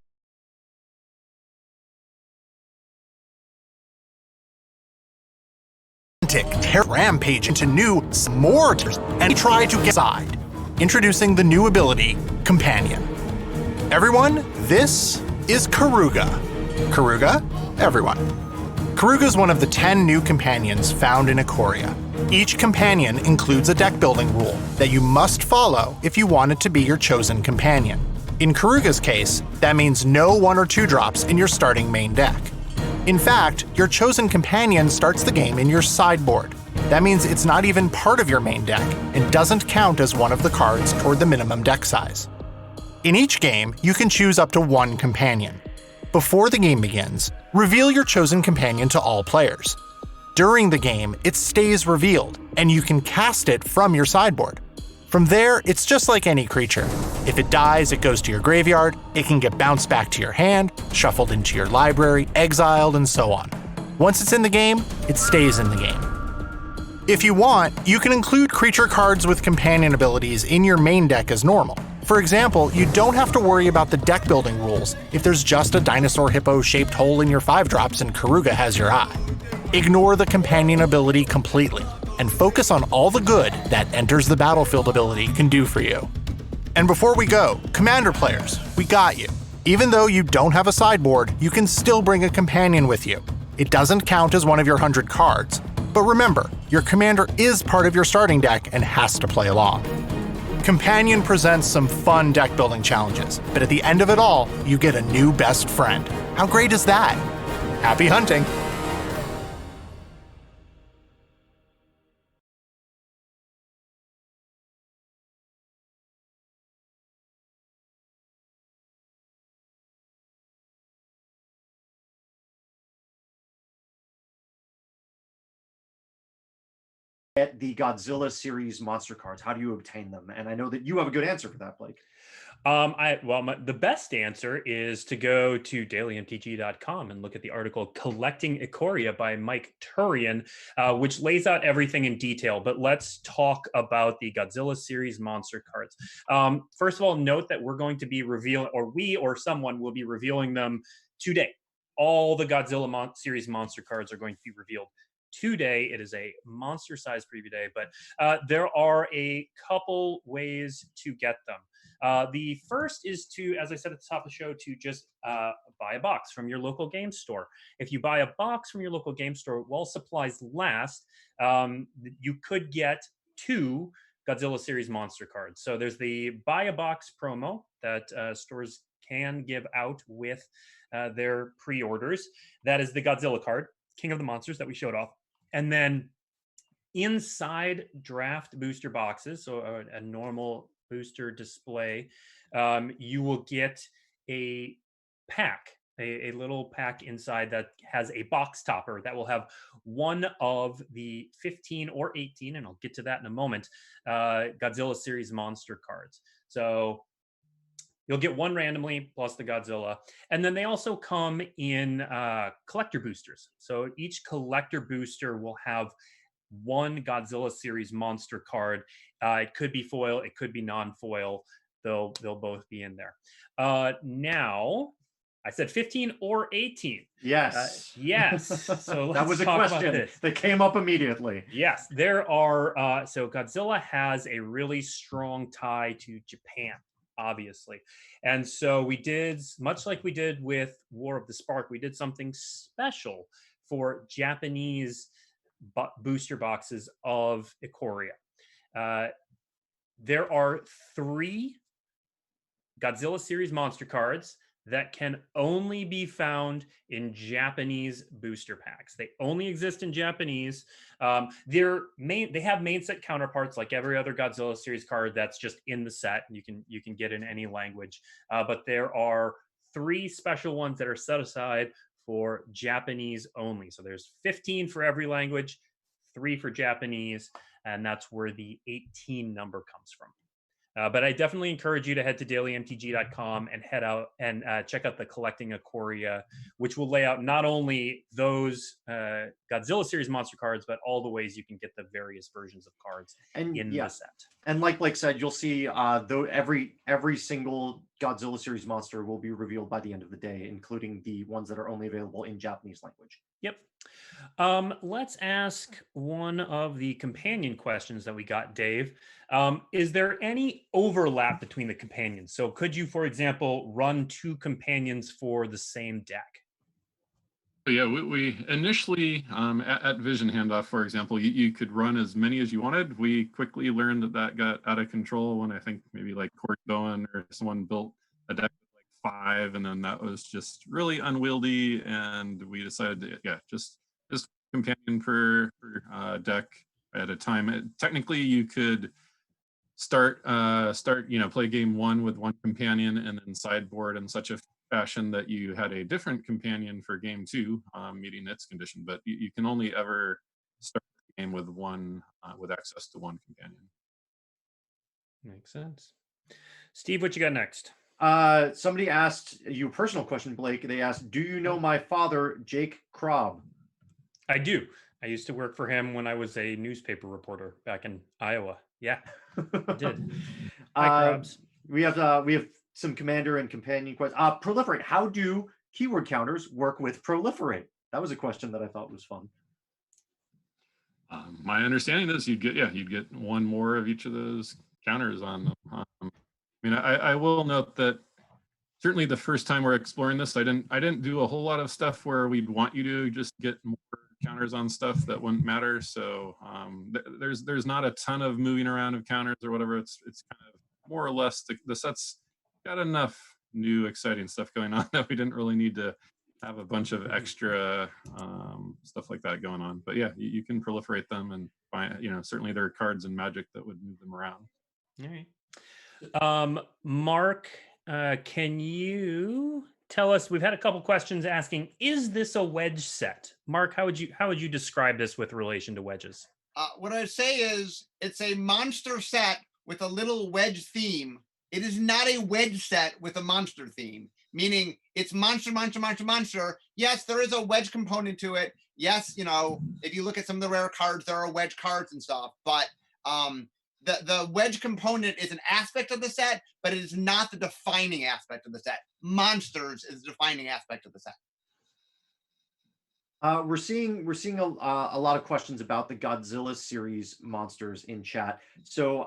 rampage into new mortars and try to get inside. Introducing the new ability, Companion. Everyone, this is Karuga. Karuga, everyone. Karuga is one of the 10 new companions found in Ikoria. Each companion includes a deck building rule that you must follow if you want it to be your chosen companion. In Karuga's case, that means no 1 or 2 drops in your starting main deck. In fact, your chosen companion starts the game in your sideboard. That means it's not even part of your main deck and doesn't count as one of the cards toward the minimum deck size. In each game, you can choose up to 1 companion. Before the game begins, reveal your chosen companion to all players. During the game, it stays revealed, and you can cast it from your sideboard. From there, it's just like any creature. If it dies, it goes to your graveyard, it can get bounced back to your hand, shuffled into your library, exiled, and so on. Once it's in the game, it stays in the game. If you want, you can include creature cards with companion abilities in your main deck as normal. For example, you don't have to worry about the deck building rules if there's just a dinosaur hippo-shaped hole in your 5-drops and Karuga has your eye. Ignore the companion ability completely, and focus on all the good that Enters the Battlefield ability can do for you. And before we go, Commander players, we got you. Even though you don't have a sideboard, you can still bring a companion with you. It doesn't count as one of your 100 cards, but remember, your commander is part of your starting deck and has to play along. Companion presents some fun deck building challenges, but at the end of it all, you get a new best friend. How great is that? Happy hunting! Get the Godzilla series monster cards. How do you obtain them? And I know that you have a good answer for that, Blake. The best answer is to go to dailymtg.com and look at the article "Collecting Ikoria" by Mike Turian, which lays out everything in detail. But let's talk about the Godzilla series monster cards. First of all, note that we're going to be revealing, or we or someone will be revealing them today. All the Godzilla series monster cards are going to be revealed today. It is a monster size preview day, but there are a couple ways to get them. The first is to, as I said at the top of the show, to just buy a box from your local game store. If you buy a box from your local game store while supplies last, you could get 2 Godzilla series monster cards. So there's the buy a box promo that stores can give out with their pre-orders. That is the Godzilla card, King of the Monsters, that we showed off. And then inside draft booster boxes, so a normal booster display, you will get a pack, a little pack inside that has a box topper that will have one of the 15 or 18, and I'll get to that in a moment, Godzilla series monster cards. So you'll get one randomly plus the Godzilla. And then they also come in collector boosters. So each collector booster will have one Godzilla series monster card. It could be foil, it could be non-foil. They'll both be in there. Now, I said 15 or 18. Yes. Yes. So let's that was a talk question about this. that came up immediately. Yes, there are. So Godzilla has a really strong tie to Japan, obviously. And so we did, much like we did with War of the Spark, we did something special for Japanese booster boxes of Ikoria. There are 3 Godzilla series monster cards that can only be found in Japanese booster packs. They only exist in Japanese. They have main set counterparts like every other Godzilla series card that's just in the set. You can get in any language, but there are 3 special ones that are set aside for Japanese only. So there's 15 for every language, 3 for Japanese, and that's where the 18 number comes from. But I definitely encourage you to head to dailymtg.com and head out and check out the Collecting Acorrea, which will lay out not only those Godzilla series monster cards, but all the ways you can get the various versions of cards in the set. And like Blake said, you'll see though every single Godzilla series monster will be revealed by the end of the day, including the ones that are only available in Japanese language. Yep. Let's ask one of the companion questions that we got, Dave. Is there any overlap between the companions? So could you, for example, run 2 companions for the same deck? Yeah, we initially, at Vision Handoff, for example, you could run as many as you wanted. We quickly learned that got out of control when I think maybe like Corey Bowen or someone built a deck with like 5, and then that was just really unwieldy, and we decided to, just companion per deck at a time. Technically, you could start play game 1 with 1 companion and then sideboard in such a fashion that you had a different companion for game 2, meeting its condition, but you can only ever start the game with 1 with access to 1 companion. Makes sense. Steve, what you got next? Somebody asked you a personal question, Blake. They asked, do you know my father, Jake Krob? I do. I used to work for him when I was a newspaper reporter back in Iowa. Yeah, I did. Hi, Krabs. We have some commander and companion questions. Proliferate. How do keyword counters work with proliferate? That was a question that I thought was fun. My understanding is you'd get 1 more of each of those counters on them. I will note that certainly the first time we're exploring this, I didn't do a whole lot of stuff where we'd want you to just get more counters on stuff that wouldn't matter. So there's not a ton of moving around of counters or whatever. It's kind of more or less the set's got enough new exciting stuff going on that we didn't really need to have a bunch of extra stuff like that going on. But yeah, you can proliferate them and find, certainly there are cards in Magic that would move them around. All right. Mark, can you tell us, we've had a couple questions asking, is this a wedge set? Mark, how would you describe this with relation to wedges? What I'd say is it's a monster set with a little wedge theme It is not a wedge set with a monster theme, meaning it's monster, monster, monster, monster. Yes, there is a wedge component to it. Yes, you know, if you look at some of the rare cards, there are wedge cards and stuff, but the wedge component is an aspect of the set, but it is not the defining aspect of the set. Monsters is the defining aspect of the set. We're seeing a lot of questions about the Godzilla series monsters in chat. So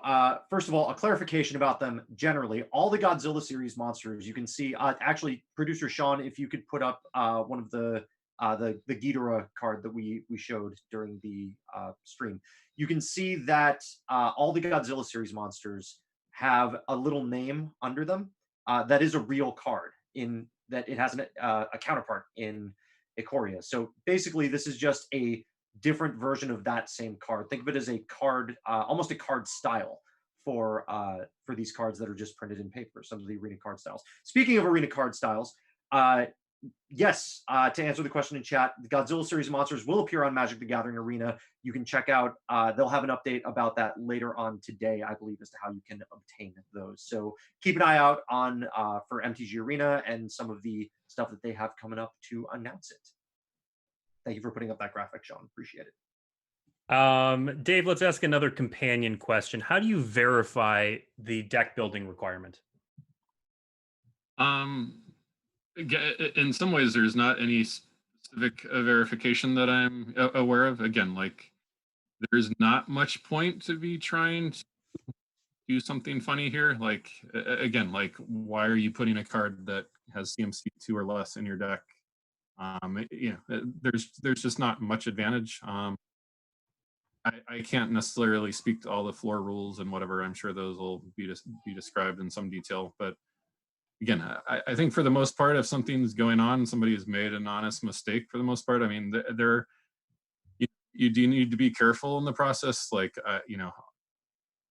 first of all, a clarification about them generally. All the Godzilla series monsters you can see. Actually, producer Sean, if you could put up one of the Ghidorah card that we showed during the stream, you can see that all the Godzilla series monsters have a little name under them. That is a real card in that it has a counterpart in Ikoria. So basically, this is just a different version of that same card. Think of it as a card, almost a card style for these cards that are just printed in paper. Some of the arena card styles. Speaking of arena card styles, yes, to answer the question in chat, the Godzilla series monsters will appear on Magic the Gathering Arena. You can check out, they'll have an update about that later on today, I believe, as to how you can obtain those. So keep an eye out on for MTG Arena and some of the stuff that they have coming up to announce it. Thank you for putting up that graphic, Sean. Appreciate it. Dave, let's ask another companion question. How do you verify the deck building requirement? In some ways, there's not any specific verification that I'm aware of. Again, like there's not much point to be trying to do something funny here. Like again, like why are you putting a card that has CMC 2 or less in your deck? You know, there's just not much advantage. I can't necessarily speak to all the floor rules and whatever. I'm sure those will be described in some detail, but again, I think for the most part, if something's going on, somebody has made an honest mistake for the most part. I mean, you do need to be careful in the process. Like, you know,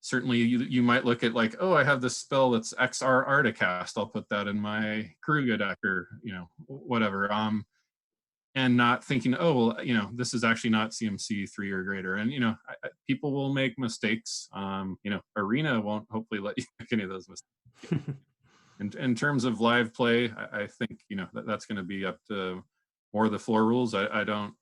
certainly you might look at like, oh, I have this spell that's XRR to cast. I'll put that in my Ikoria deck or, you know, whatever. And not thinking, oh, well, you know, this is actually not CMC 3 or greater. And, you know, people will make mistakes. You know, Arena won't hopefully let you make any of those mistakes. In terms of live play, I think, you know, that's going to be up to more of the floor rules. I don't,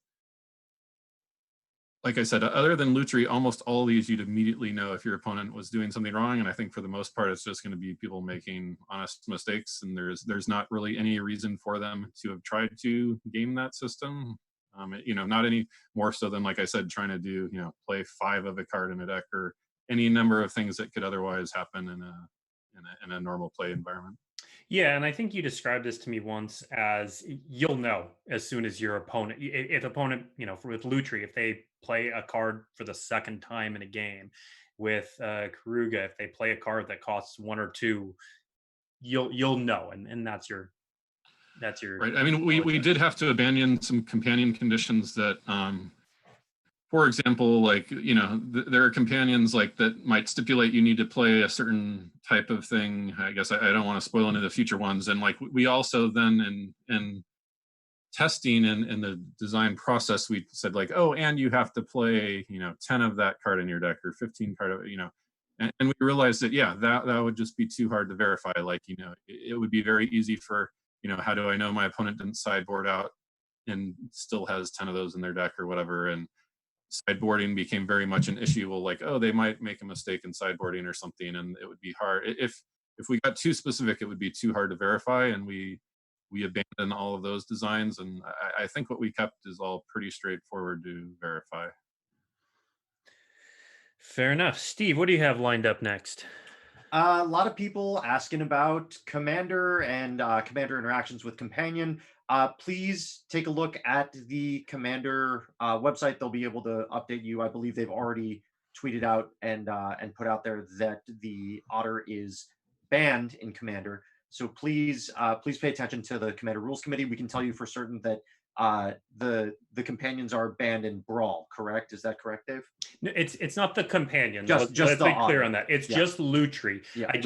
like I said, other than Lutri, almost all these you'd immediately know if your opponent was doing something wrong. And I think for the most part, it's just going to be people making honest mistakes. And there's not really any reason for them to have tried to game that system. You know, not any more so than, like I said, trying to do, you know, play 5 of a card in a deck or any number of things that could otherwise happen in a normal play environment. Yeah, and I think you described this to me once as you'll know as soon as your opponent, if opponent, you know, with Lutri, if they play a card for the second time in a game, with Ikoria, if they play a card that costs 1 or 2, you'll know, and that's your right. I mean, we did have to abandon some companion conditions that. For example, like, you know, there are companions like that might stipulate you need to play a certain type of thing. I guess I don't want to spoil any of the future ones. And like we also then in testing and in the design process, we said like, oh, and you have to play, you know, 10 of that card in your deck or 15 card of, you know, and we realized that, yeah, that would just be too hard to verify. Like, you know, it would be very easy for, you know, how do I know my opponent didn't sideboard out and still has 10 of those in their deck or whatever. And sideboarding became very much an issue. Well, like, oh, they might make a mistake in sideboarding or something, and it would be hard. If we got too specific, it would be too hard to verify, and we abandoned all of those designs. And I think what we kept is all pretty straightforward to verify. Fair enough. Steve, what do you have lined up next? A lot of people asking about Commander and Commander interactions with Companion. Please take a look at the Commander website. They'll be able to update you. I believe they've already tweeted out and put out there that the Otter is banned in Commander. So please pay attention to the Commander Rules Committee. We can tell you for certain that the companions are banned in Brawl, correct? Is that correct, Dave? No, it's not the companions. Let's be clear on that. It's just Lutri. Yeah, I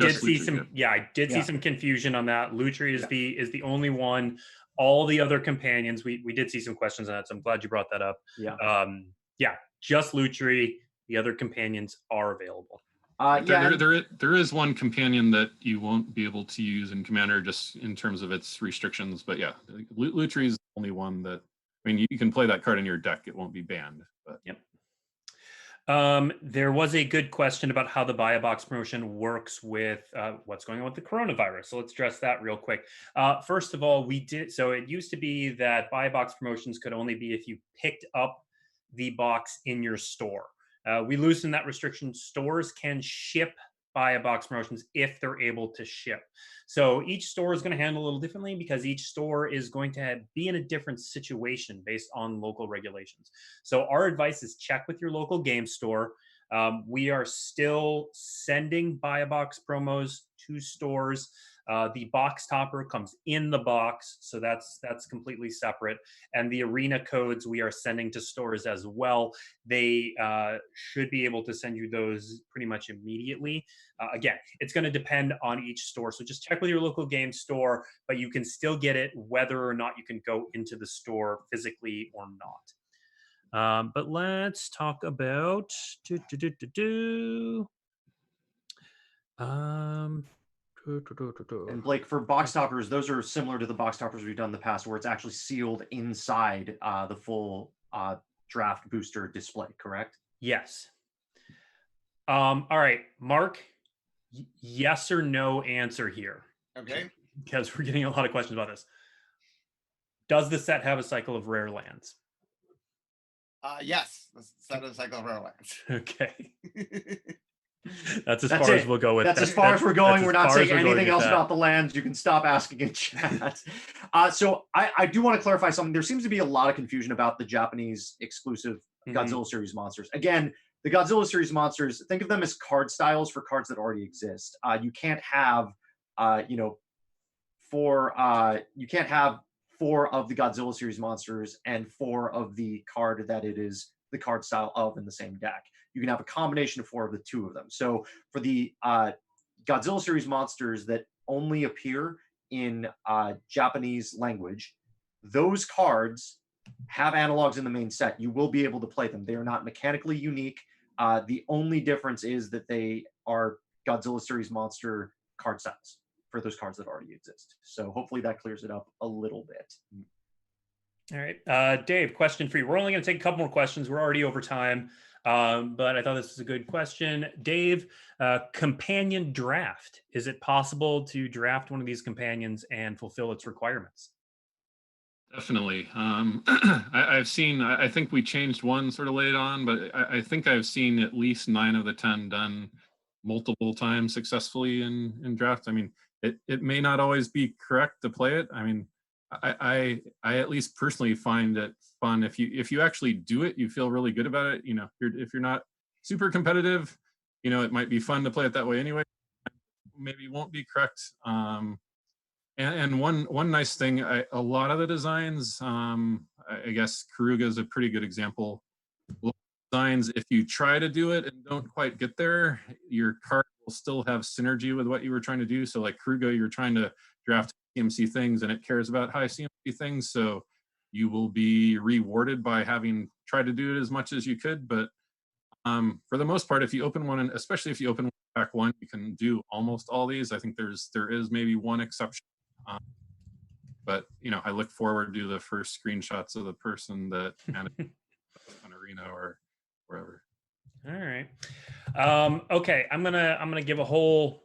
did see some confusion on that. Lutri is the only one. All the other companions, we did see some questions on that, so I'm glad you brought that up. Yeah. Just Lutri. The other companions are available. There is one companion that you won't be able to use in Commander just in terms of its restrictions, but yeah, Lutri is the only one that, I mean, you can play that card in your deck. It won't be banned. But. Yep. There was a good question about how the buy a box promotion works with what's going on with the coronavirus. So let's address that real quick. First of all, so it used to be that buy a box promotions could only be if you picked up the box in your store. We loosened that restriction. Stores can ship buy a box promotions if they're able to ship. So each store is going to handle a little differently because each store is going to be in a different situation based on local regulations. So our advice is check with your local game store. We are still sending buy a box promos to stores. The box topper comes in the box, so that's completely separate. And the arena codes we are sending to stores as well. They should be able to send you those pretty much immediately. Again, it's going to depend on each store, so just check with your local game store, but you can still get it whether or not you can go into the store physically or not. But let's talk about And Blake, for box toppers, those are similar to the box toppers we've done in the past, where it's actually sealed inside the full draft booster display, correct? Yes. All right, Mark, yes or no answer here. Okay. Because we're getting a lot of questions about this. Does the set have a cycle of rare lands? Yes, the set of cycle of rare lands. Okay. That's as far as we'll go with. That's as far as we're going. We're not saying anything else about the lands. You can stop asking in chat. So I do want to clarify something. There seems to be a lot of confusion about the Japanese exclusive Godzilla series monsters. Again, the Godzilla series monsters, think of them as card styles for cards that already exist. You can't have, you can't have 4 of the Godzilla series monsters and 4 of the card that it is the card style of in the same deck. You can have a combination of 4 of the 2 of them. So for the Godzilla series monsters that only appear in Japanese language, those cards have analogs in the main set. You will be able to play them. They are not mechanically unique. The only difference is that they are Godzilla series monster card sets for those cards that already exist. So hopefully that clears it up a little bit. All right. Dave, question for you. We're only going to take a couple more questions. We're already over time. But I thought this was a good question. Dave, companion draft. Is it possible to draft one of these companions and fulfill its requirements? Definitely. I've seen, I think we changed one sort of late on, but I think I've seen at least 9 of the 10 done multiple times successfully in draft. I mean, it may not always be correct to play it. I mean, I at least personally find it fun. If you actually do it, you feel really good about it. You know, if you're not super competitive, you know, it might be fun to play it that way anyway. Maybe won't be correct. And one nice thing, a lot of the designs, I guess Karuga is a pretty good example. Designs, if you try to do it and don't quite get there, your card will still have synergy with what you were trying to do. So like Karuga, you're trying to draft CMC things and it cares about high CMC things. So you will be rewarded by having tried to do it as much as you could. But for the most part, if you open one, and especially if you open pack 1, you can do almost all these. I think there is maybe one exception. But you know, I look forward to the first screenshots of the person that managed an arena or wherever. All right. Okay, I'm gonna give a whole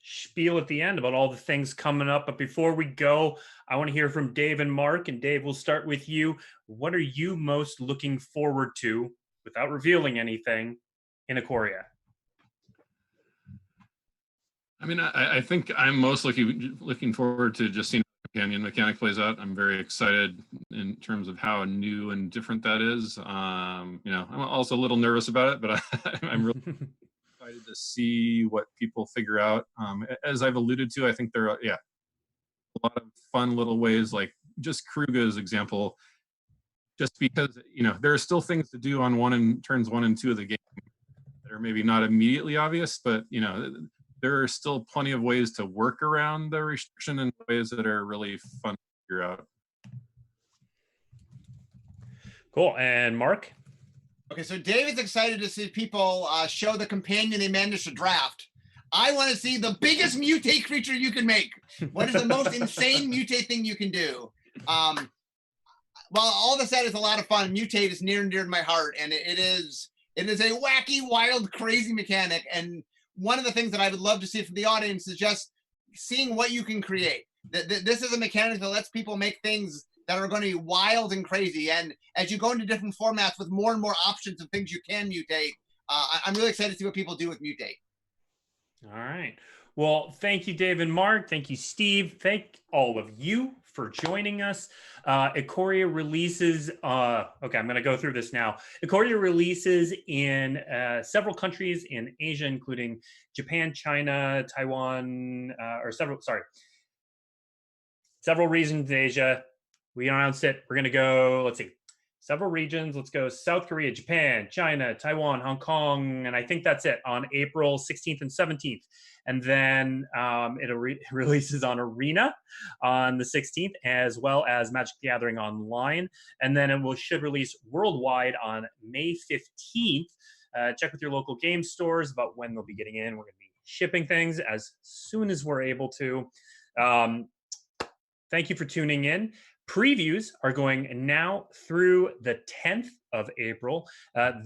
spiel at the end about all the things coming up. But before we go, I want to hear from Dave and Mark. And Dave, we'll start with you. What are you most looking forward to, without revealing anything, in Ikoria? I mean, I think I'm most looking forward to just seeing how the companion mechanic plays out. I'm very excited in terms of how new and different that is. You know, I'm also a little nervous about it, but I'm really excited to see what people figure out. As I've alluded to, I think there are, a lot of fun little ways, like just Karuga's example, just because, you know, there are still things to do on turns 1 and 2 of the game that are maybe not immediately obvious, but, you know, there are still plenty of ways to work around the restriction in ways that are really fun to figure out. Cool. And Mark? Okay, so David's excited to see people show the companion they managed to draft. I want to see the biggest mutate creature you can make. What is the most insane mutate thing you can do? Well, all this said is a lot of fun. Mutate is near and dear to my heart, and it is a wacky, wild, crazy mechanic. And one of the things that I would love to see from the audience is just seeing what you can create. This is a mechanic that lets people make things that are going to be wild and crazy. And as you go into different formats with more and more options of things you can mutate, I'm really excited to see what people do with Mutate. All right. Well, thank you, Dave and Mark. Thank you, Steve. Thank all of you for joining us. Ikoria releases, okay, I'm going to go through this now. Ikoria releases in several countries in Asia, including Japan, China, Taiwan, several regions in Asia. We announced it. We're going to go, let's see, several regions. Let's go South Korea, Japan, China, Taiwan, Hong Kong, and I think that's it on April 16th and 17th. And then it releases on Arena on the 16th, as well as Magic the Gathering Online. And then it should release worldwide on May 15th. Check with your local game stores about when they'll be getting in. We're going to be shipping things as soon as we're able to. Thank you for tuning in. Previews are going now through the 10th of April.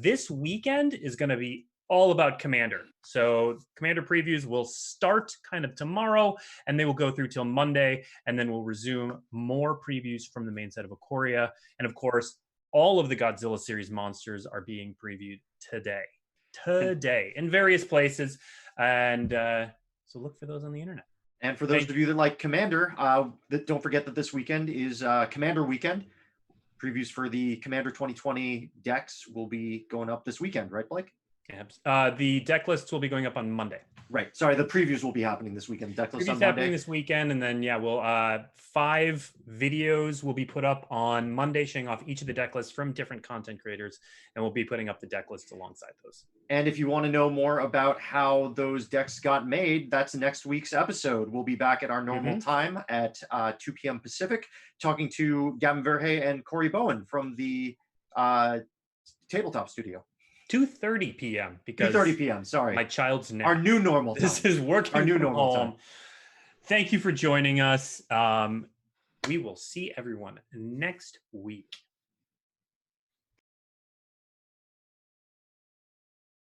This weekend is going to be all about Commander. So Commander previews will start kind of tomorrow, and they will go through till Monday, and then we'll resume more previews from the main set of Ikoria. And of course, all of the Godzilla series monsters are being previewed today in various places. And so look for those on the internet. And for those of you that like Commander, don't forget that this weekend is Commander weekend. Previews for the Commander 2020 decks will be going up this weekend, right, Blake? The deck lists will be going up on Monday. Right. Sorry, the previews will be happening this weekend. Deck lists on Monday. Happening this weekend, and then we'll 5 videos will be put up on Monday, showing off each of the deck lists from different content creators, and we'll be putting up the deck lists alongside those. And if you want to know more about how those decks got made, that's next week's episode. We'll be back at our normal time at 2 p.m. Pacific, talking to Gavin Verhey and Corey Bowen from the Tabletop Studio. 2:30 p.m. because 2:30 p.m. Sorry, my child's nap. Our new normal time. This is working. Our new normal time. Thank you for joining us. We will see everyone next week.